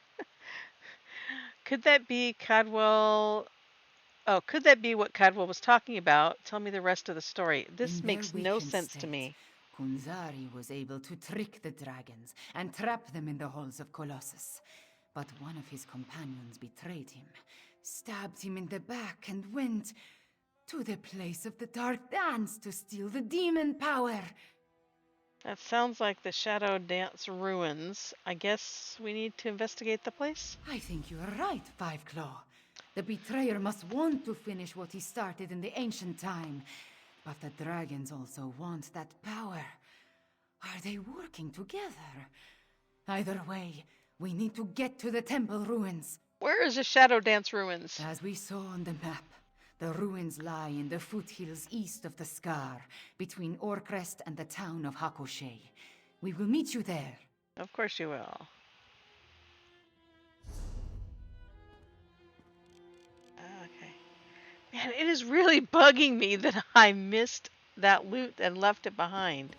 Could that be Cadwell? Oh, could that be what Cadwell was talking about? Tell me the rest of the story. This In makes their no weakened sense to state, me. Kunzari was able to trick the dragons and trap them in the halls of Colossus. But one of his companions betrayed him, stabbed him in the back, and went to the place of the Dark Dance to steal the demon power. That sounds like the Shadow Dance ruins. I guess we need to investigate the place? I think you are right, Five Claw. The betrayer must want to finish what he started in the ancient time. But the dragons also want that power. Are they working together? Either way, we need to get to the temple ruins. Where is the Shadow Dance ruins? As we saw on the map, the ruins lie in the foothills east of the Scar, between Orcrest and the town of Hakoshe. We will meet you there. Of course you will. Okay. Man, it is really bugging me that I missed that loot and left it behind.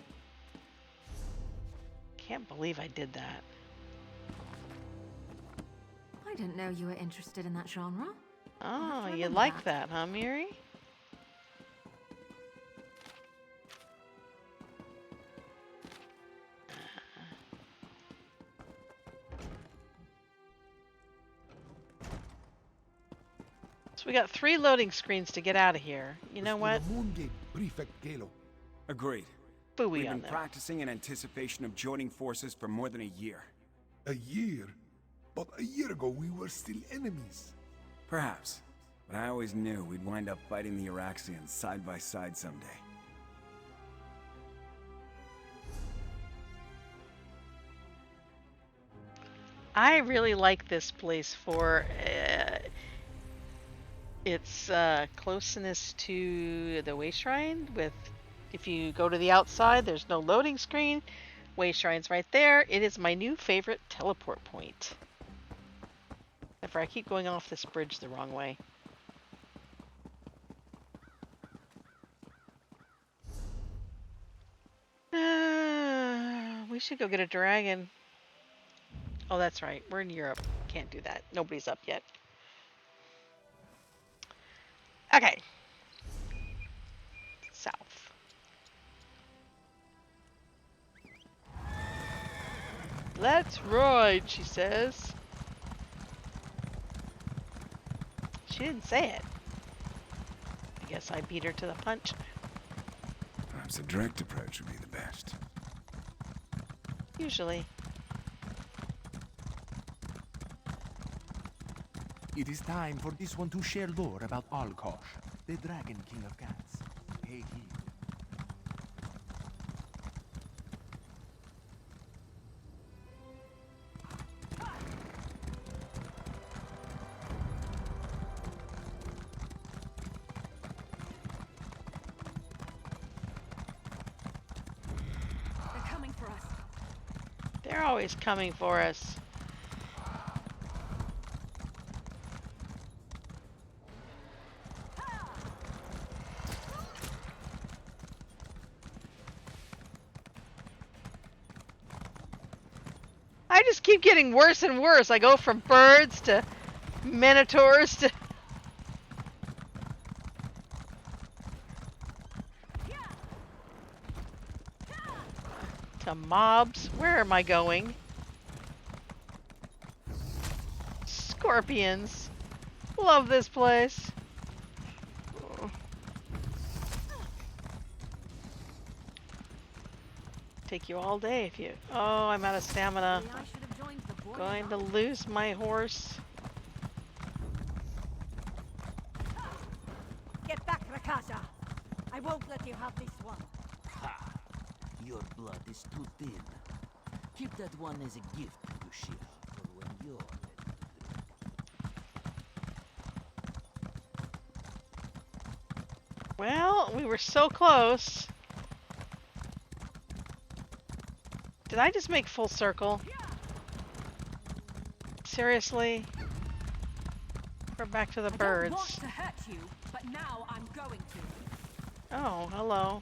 Can't believe I did that. I didn't know you were interested in that genre. Oh, you like that, huh, Miri? So we got 3 loading screens to get out of here. You know what? Agreed. Booey We've on been them. practicing in anticipation of joining forces for more than a year. A year? But a year ago we were still enemies. Perhaps. But I always knew we'd wind up fighting the Araxians side by side someday. I really like this place for its closeness to the way shrine. With, if you go to the outside, there's no loading screen. Way shrine's right there. It is my new favorite teleport point. Except for I keep going off this bridge the wrong way. We should go get a dragon. Oh, that's right. We're in Europe. Can't do that. Nobody's up yet. Okay. South. Let's ride, she says. She didn't say it. I guess I beat her to the punch. Perhaps a direct approach would be the best. Usually. It is time for this one to share lore about Alkosh, the Dragon King of Cats. Hey, he. They're coming for us. They're always coming for us. I just keep getting worse and worse. I go from birds to minotaurs to mobs. Where am I going? Scorpions. Love this place. Take you all day if you... Oh, I'm out of stamina. Going to lose my horse. Get back, Rakasha! I won't let you have this one. Ha! Your blood is too thin. Keep that one as a gift, Yushira, for when you're ready. Well, we were so close. Did I just make full circle? Seriously? We're back to the birds. I don't want to hurt you, but now I'm going to. Oh, hello.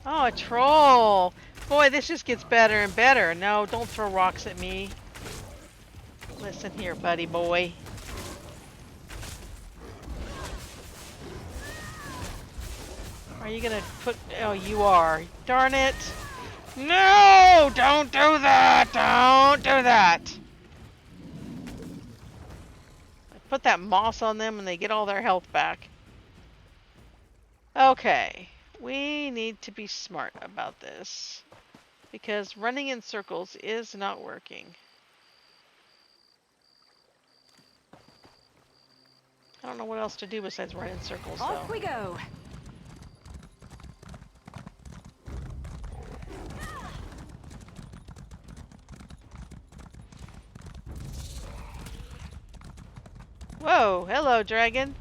Oh, a troll! Boy, this just gets better and better. No, don't throw rocks at me. Listen here, buddy boy. Are you gonna put... Oh, you are. Darn it! No! Don't do that! Don't do that! put that moss on them and they get all their health back. Okay, we need to be smart about this because running in circles is not working. I don't know what else to do besides run in circles, though. Off we go. Whoa, hello, dragon.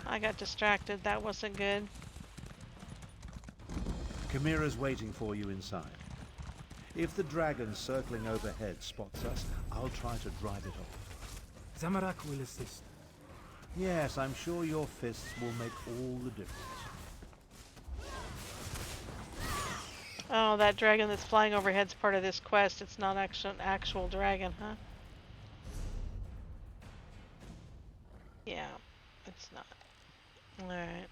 I got distracted. That wasn't good. Chimera's waiting for you inside. If the dragon circling overhead spots us, I'll try to drive it off. Zamorak will assist. Yes, I'm sure your fists will make all the difference. Oh, that dragon that's flying overhead's part of this quest. It's not actually an actual dragon, huh? Yeah, it's not. Alright.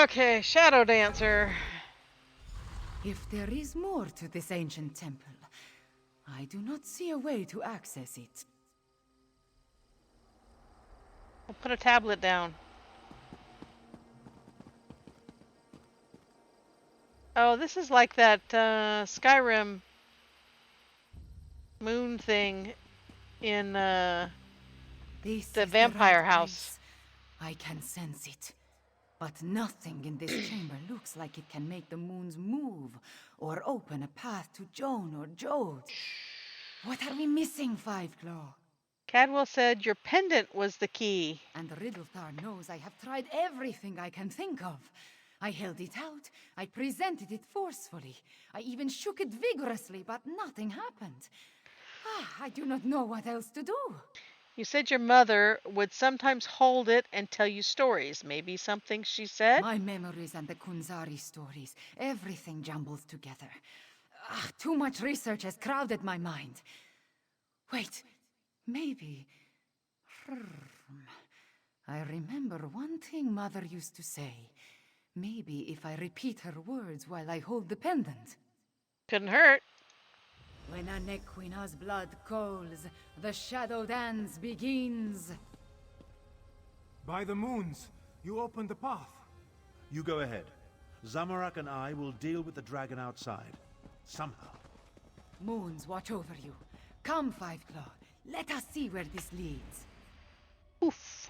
Okay, Shadow Dancer. If there is more to this ancient temple, I do not see a way to access it. I'll put a tablet down. Oh, this is like that Skyrim moon thing in the vampire house. I can sense it. But nothing in this chamber looks like it can make the moons move or open a path to Joan or Jode. What are we missing, Fiveclaw? Cadwell said your pendant was the key. And Riddlethar knows I have tried everything I can think of. I held it out, I presented it forcefully, I even shook it vigorously, but nothing happened. I do not know what else to do. You said your mother would sometimes hold it and tell you stories. Maybe something she said? My memories and the Kunzari stories, everything jumbles together. Too much research has crowded my mind. Wait, maybe... I remember one thing Mother used to say. Maybe if I repeat her words while I hold the pendant. Couldn't hurt. When a Nequina's blood calls, the shadow dance begins. By the moons, you opened the path. You go ahead. Zamorak and I will deal with the dragon outside. Somehow. Moons watch over you. Come, Fiveclaw. Let us see where this leads. Oof.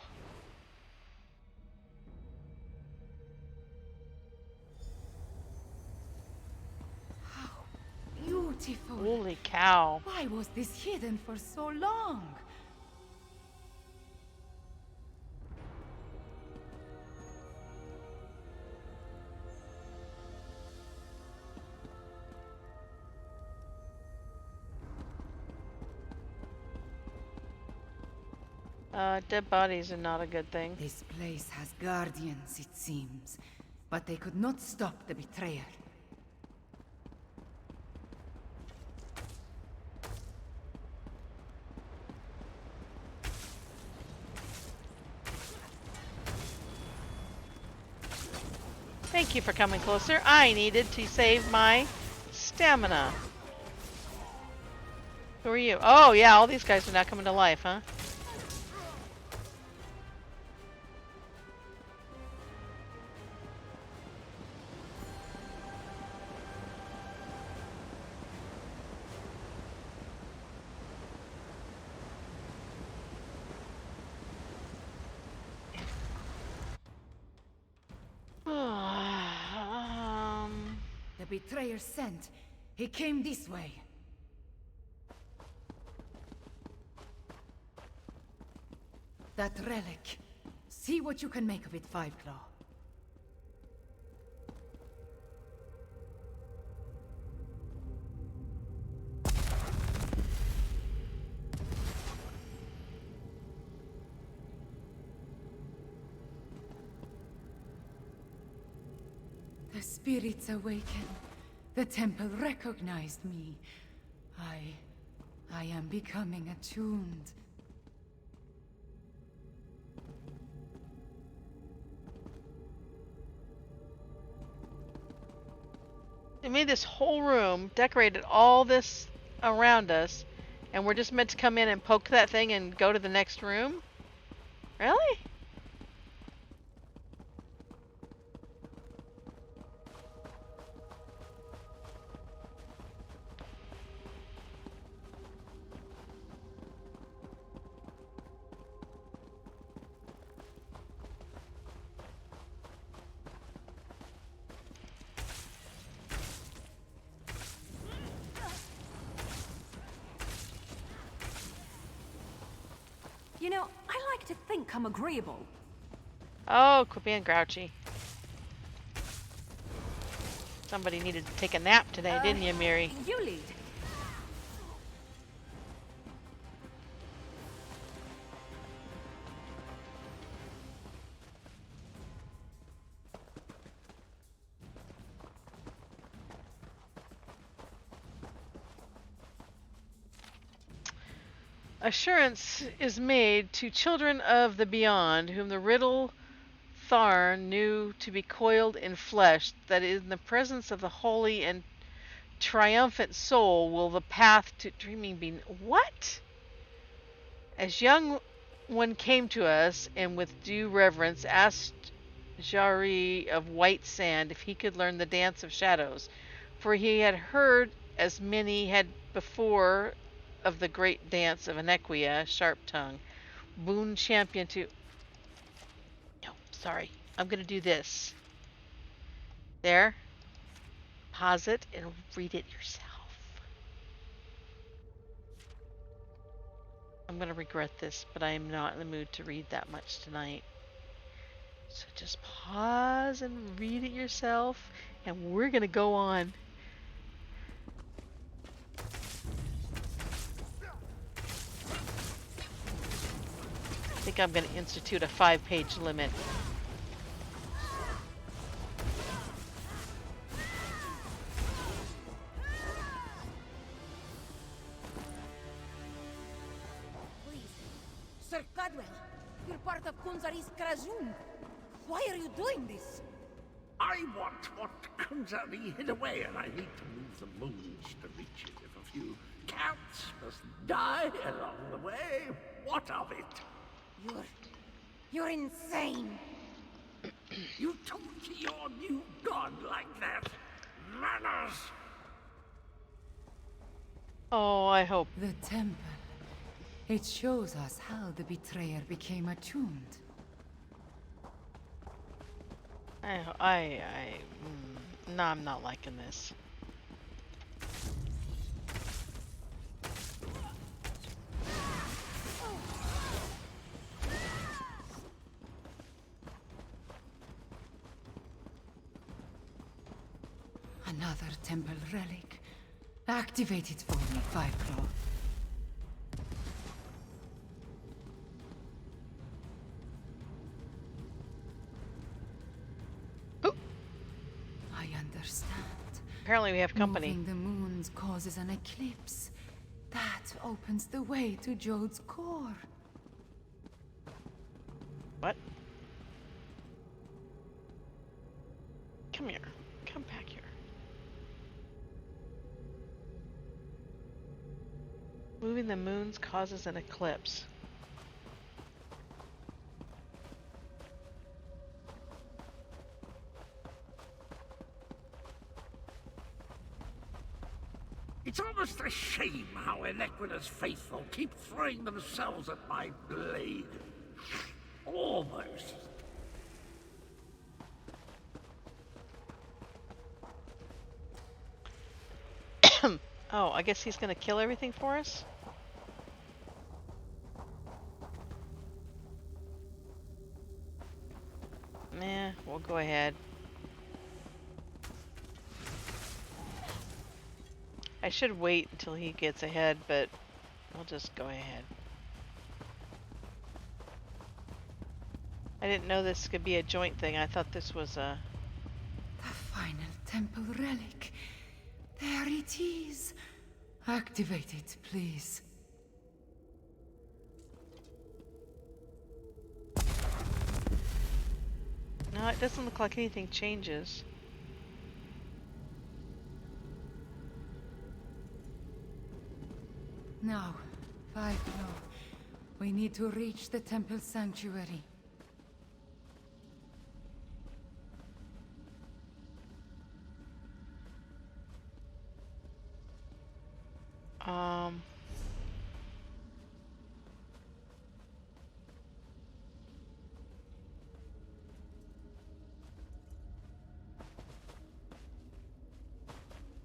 Beautiful. Holy cow. Why was this hidden for so long? Dead bodies are not a good thing. This place has guardians, it seems. But they could not stop the betrayer. Thank you for coming closer. I needed to save my stamina. Who are you? Oh, yeah, all these guys are now coming to life, huh? The betrayer sent. He came this way. That relic. See what you can make of it, Fiveclaw. The spirits awaken. The temple recognized me. I am becoming attuned. They made this whole room, decorated all this around us, and we're just meant to come in and poke that thing and go to the next room? Really? You know, I like to think I'm agreeable. Oh, quit being grouchy. Somebody needed to take a nap today, didn't you, Miri? You lead. Assurance is made to children of the beyond, whom the riddle Thar knew to be coiled in flesh, that in the presence of the holy and triumphant soul will the path to dreaming be. What? As young one came to us, and with due reverence asked Jari of White Sand if he could learn the dance of shadows, for he had heard, as many had before, of the great dance of Anequia, Sharp Tongue, boon champion to. No, sorry. I'm going to do this. There. Pause it and read it yourself. I'm going to regret this, but I am not in the mood to read that much tonight. So just pause and read it yourself, and we're going to go on. I think I'm going to institute a 5-page limit. Sir Cadwell, you're part of Kunzari's Krajun. Why are you doing this? I want what Kunzari hid away, and I need to move the moons to reach it. If a few cats must die along the way, what of it? You're insane. You talk to your new god like that? Manners! Oh, I hope. The temple. It shows us how the betrayer became attuned. No, I'm not liking this. Another temple relic. Activate it for me, Fireclaw. I understand. Apparently we have company. Moving the moons causes an eclipse. That opens the way to Jode's core. What? Come here. Come back here. Moving the moons causes an eclipse. It's almost a shame how Inequida's faithful keep throwing themselves at my blade. Almost. Oh, I guess he's gonna kill everything for us? Nah, we'll go ahead. I should wait until he gets ahead, but we'll just go ahead. I didn't know this could be a joint thing. I thought this was a... The final temple relic. There it is. Activate it, please. No, it doesn't look like anything changes. Now, 5 Claw. We need to reach the temple sanctuary.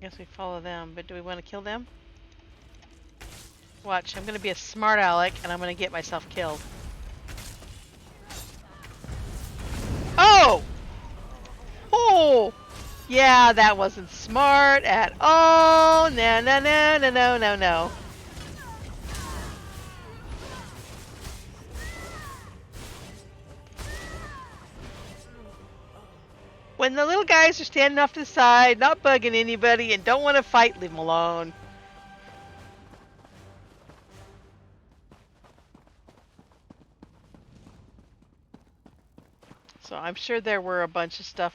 Guess we follow them, but do we want to kill them? Watch, I'm gonna be a smart aleck and I'm gonna get myself killed. Oh! Oh! Yeah, that wasn't smart at all. No, no, no, no, no, no, no. When the little guys are standing off to the side, not bugging anybody, and don't want to fight, leave them alone. So I'm sure there were a bunch of stuff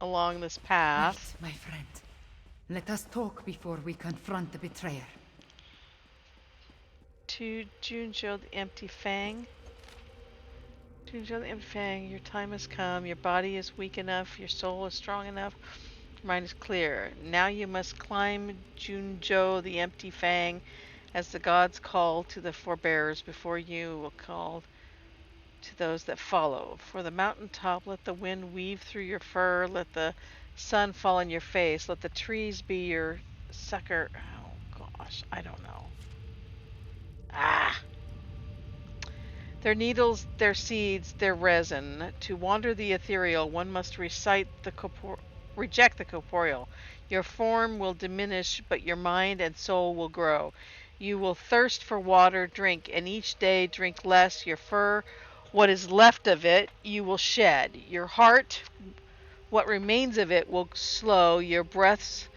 along this path. Wait, my friend. Let us talk before we confront the betrayer. To Junjo the Empty Fang. Junjo the Empty Fang, your time has come. Your body is weak enough. Your soul is strong enough. Your mind is clear. Now you must climb Junjo the Empty Fang as the gods call to the forebearers before you will call to those that follow. For the mountaintop, let the wind weave through your fur. Let the sun fall on your face. Let the trees be your succor. Oh gosh, I don't know. Their needles, their seeds, their resin. To wander the ethereal, one must reject the corporeal. Your form will diminish, but your mind and soul will grow. You will thirst for water, drink, and each day drink less. Your fur, what is left of it, you will shed. Your heart, what remains of it, will slow. Your breaths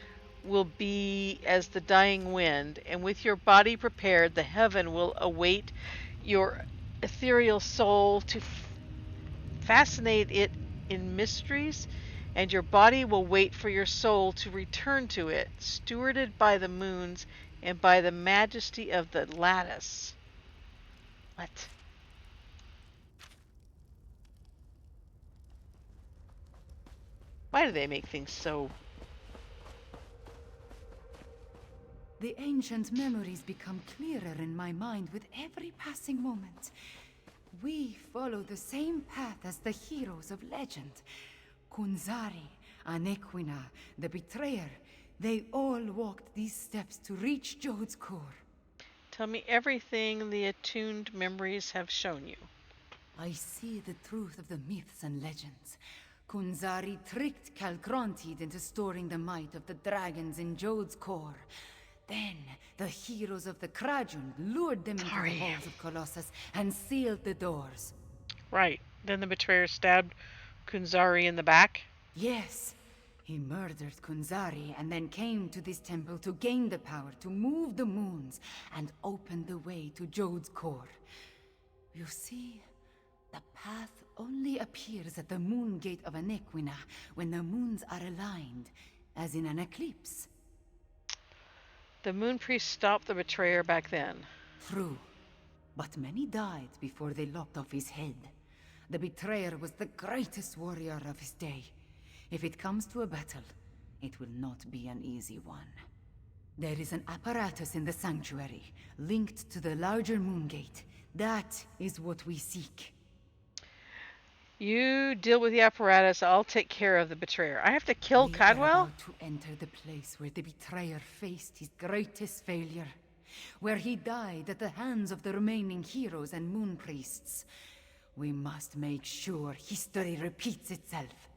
will be as the dying wind, and with your body prepared, the heaven will await your ethereal soul to fascinate it in mysteries, and your body will wait for your soul to return to it, stewarded by the moons and by the majesty of the lattice. What? Why do they make things so... The ancient memories become clearer in my mind with every passing moment. We follow the same path as the heroes of legend. Kunzari, Anequina, the betrayer, they all walked these steps to reach Jode's core. Tell me everything the attuned memories have shown you. I see the truth of the myths and legends. Kunzari tricked Calgrontiid into storing the might of the dragons in Jode's core. Then, the heroes of the Krajun lured them into the halls of Colossus and sealed the doors. Right. Then the betrayer stabbed Kunzari in the back? Yes. He murdered Kunzari and then came to this temple to gain the power to move the moons and open the way to Jode's core. You see, the path only appears at the moon gate of Anequina when the moons are aligned, as in an eclipse. The moon priest stopped the betrayer back then. True. But many died before they lopped off his head. The betrayer was the greatest warrior of his day. If it comes to a battle, it will not be an easy one. There is an apparatus in the sanctuary, linked to the larger moon gate. That is what we seek. You deal with the apparatus, I'll take care of the betrayer. I have to kill Cadwell? We are about to enter the place where the betrayer faced his greatest failure. Where he died at the hands of the remaining heroes and moon priests. We must make sure history repeats itself.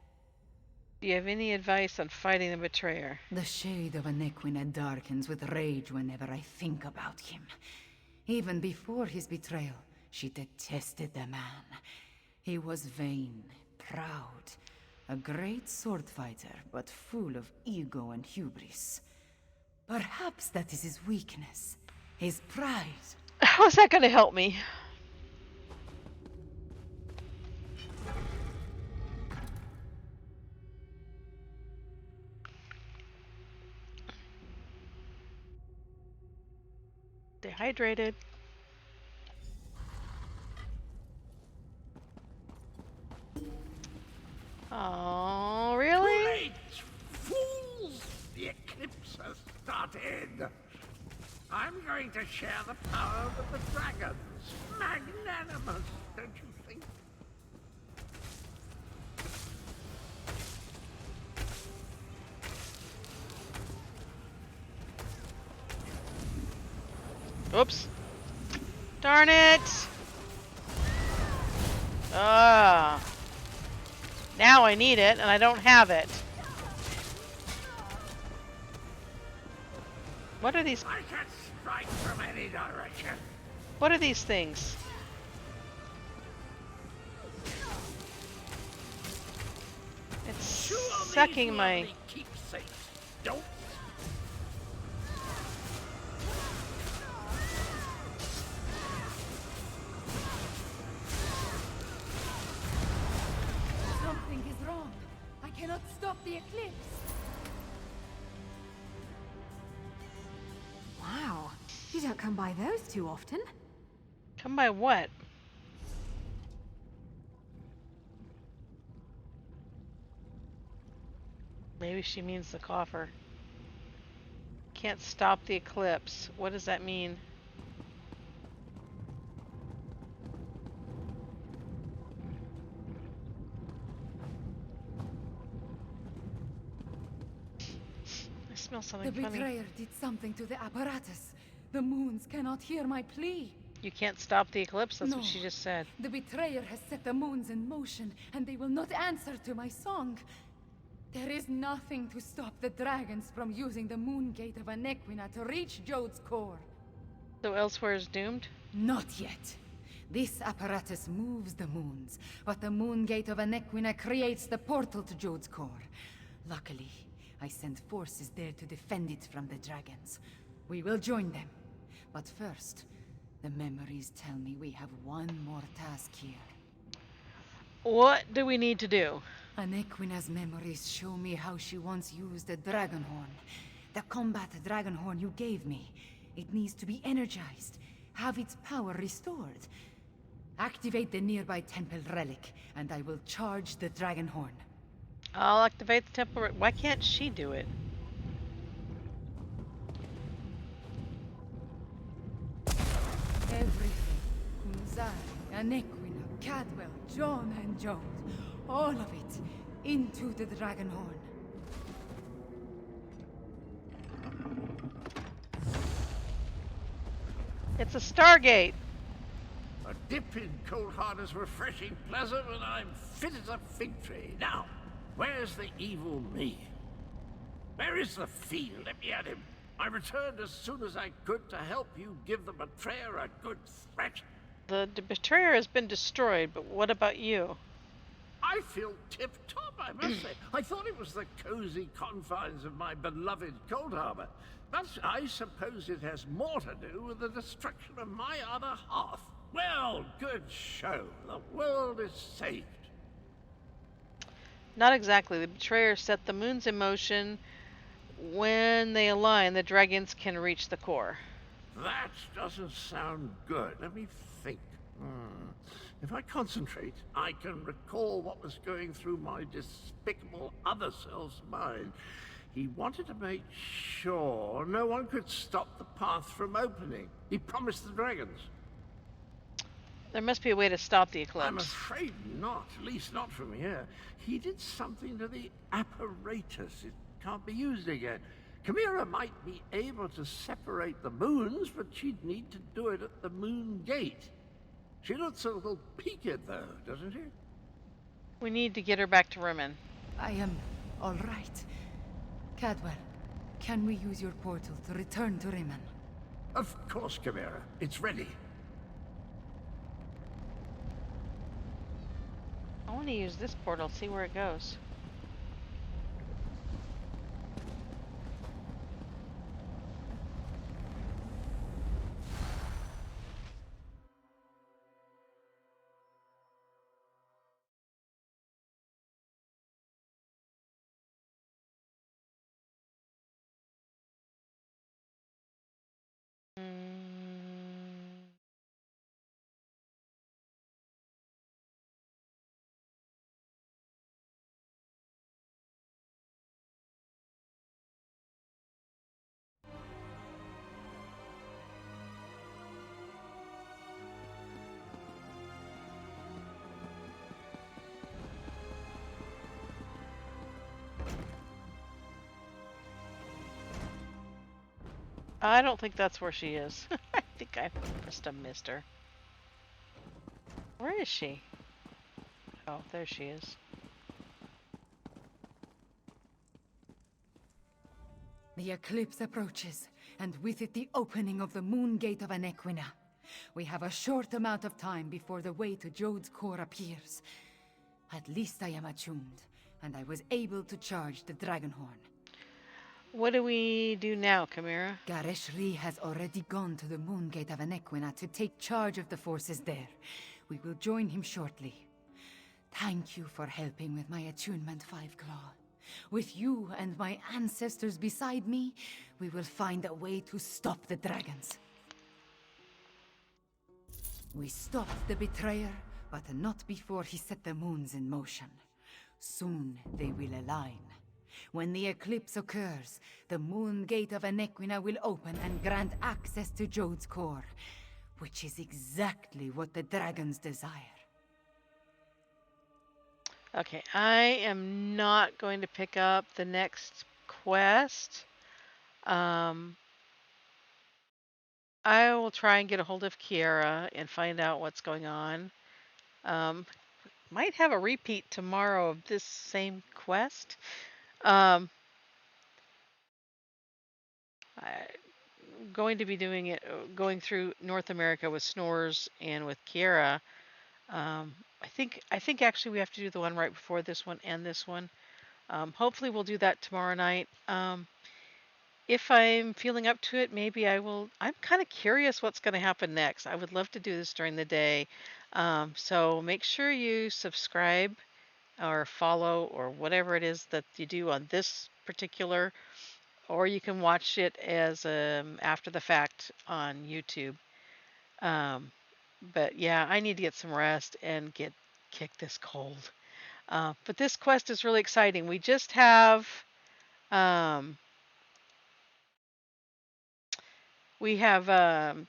Do you have any advice on fighting the betrayer? The shade of Anequina darkens with rage whenever I think about him. Even before his betrayal, she detested the man. He was vain, proud, a great sword fighter, but full of ego and hubris. Perhaps that is his weakness, his pride. How's that going to help me? Dehydrated. Oh, Too really? late! Fools! The eclipse has started. I'm going to share the power with the dragons. Magnanimous, don't you think? Oops. Darn it! Ah. Now I need it, and I don't have it. What are these? I can strike from any direction. What are these things? It's sucking my... Keepsakes. Don't. Something is wrong. I cannot stop the eclipse. Wow. You don't come by those too often. Come by what? Maybe she means the coffer. Can't stop the eclipse. What does that mean? I smell something The funny. betrayer did something to the apparatus. The moons cannot hear my plea. You can't stop the eclipse? That's No. what she just said. The betrayer has set the moons in motion, and they will not answer to my song. There is nothing to stop the dragons from using the moon gate of Anequina to reach Jode's core. So Elsweyr is doomed? Not yet. This apparatus moves the moons, but the moon gate of Anequina creates the portal to Jode's core. Luckily, I sent forces there to defend it from the dragons. We will join them. But first, the memories tell me we have one more task here. What do we need to do? Anequina's memories show me how she once used the dragon horn. The combat dragon horn you gave me. It needs to be energized, have its power restored. Activate the nearby temple relic, and I will charge the dragon horn. I'll activate the temple. Why can't she do it? Everything. Kunzari, Anequina, Cadwell, John and Jode. All of it. Into the dragon horn. It's a Stargate. A dip in cold hard is refreshing pleasant, and I'm fit as a fig tree. Now, where's the evil me? Where is the fiend? Let me at him. I returned as soon as I could to help you give the betrayer a good threat. The betrayer has been destroyed, but what about you? I feel tip-top, I must say. I thought it was the cozy confines of my beloved Cold Harbor. But I suppose it has more to do with the destruction of my other half. Well, good show. The world is saved. Not exactly. The betrayer set the moons in motion. When they align, the dragons can reach the core. That doesn't sound good. Let me think. If I concentrate, I can recall what was going through my despicable other self's mind. He wanted to make sure no one could stop the path from opening. He promised the dragons. There must be a way to stop the eclipse. I'm afraid not, at least not from here. He did something to the apparatus. It can't be used again. Chimera might be able to separate the moons, but she'd need to do it at the moon gate. She looks a little peaked, though, doesn't she? We need to get her back to Rimmon. I am all right. Cadwell, can we use your portal to return to Rimmon? Of course, Chimera. It's ready. I want to use this portal, see where it goes. I don't think that's where she is. I think I must have missed her. Where is she? Oh, there she is. The eclipse approaches, and with it the opening of the moon gate of Anequina. We have a short amount of time before the way to Jode's core appears. At least I am attuned, and I was able to charge the Dragonhorn. What do we do now, Chimera? Gareshri has already gone to the moon gate of Anequina to take charge of the forces there. We will join him shortly. Thank you for helping with my attunement, Fiveclaw. With you and my ancestors beside me, we will find a way to stop the dragons. We stopped the betrayer, but not before he set the moons in motion. Soon they will align. When the eclipse occurs, the moon gate of Anequina will open and grant access to Jode's core, which is exactly what the dragons desire. Okay, I am not going to pick up the next quest. I will try and get a hold of Kiara and find out what's going on. Might have a repeat tomorrow of this same quest. I'm going to be doing it, going through North America with Snores and with Kiara. I think actually we have to do the one right before this one and this one. Hopefully we'll do that tomorrow night. If I'm feeling up to it, maybe I will. I'm kind of curious what's going to happen next. I would love to do this during the day. So make sure you subscribe or follow or whatever it is that you do on this particular, or you can watch it as after the fact on YouTube. Um, but yeah, I need to get some rest and get kick this cold. But this quest is really exciting. We just have um,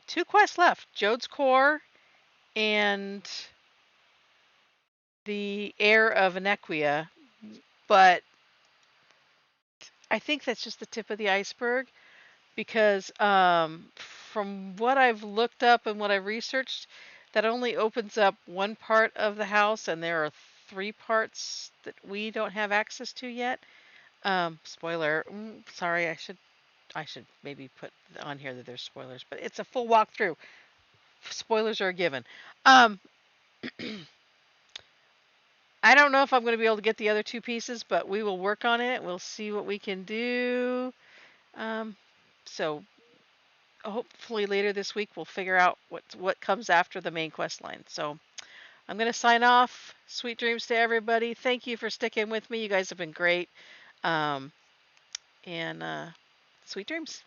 two quests left: Jode's Core and the Heir of Anequia. But I think that's just the tip of the iceberg because from what I've looked up and what I've researched, that only opens up one part of the house, and there are three parts that we don't have access to yet. Spoiler. Sorry, I should maybe put on here that there's spoilers, but it's a full walkthrough. Spoilers are a given. Um, I don't know if I'm going to be able to get the other two pieces, but we will work on it. We'll see what we can do. So hopefully later this week we'll figure out what comes after the main quest line. So I'm going to sign off. Sweet dreams to everybody. Thank you for sticking with me. You guys have been great. And sweet dreams.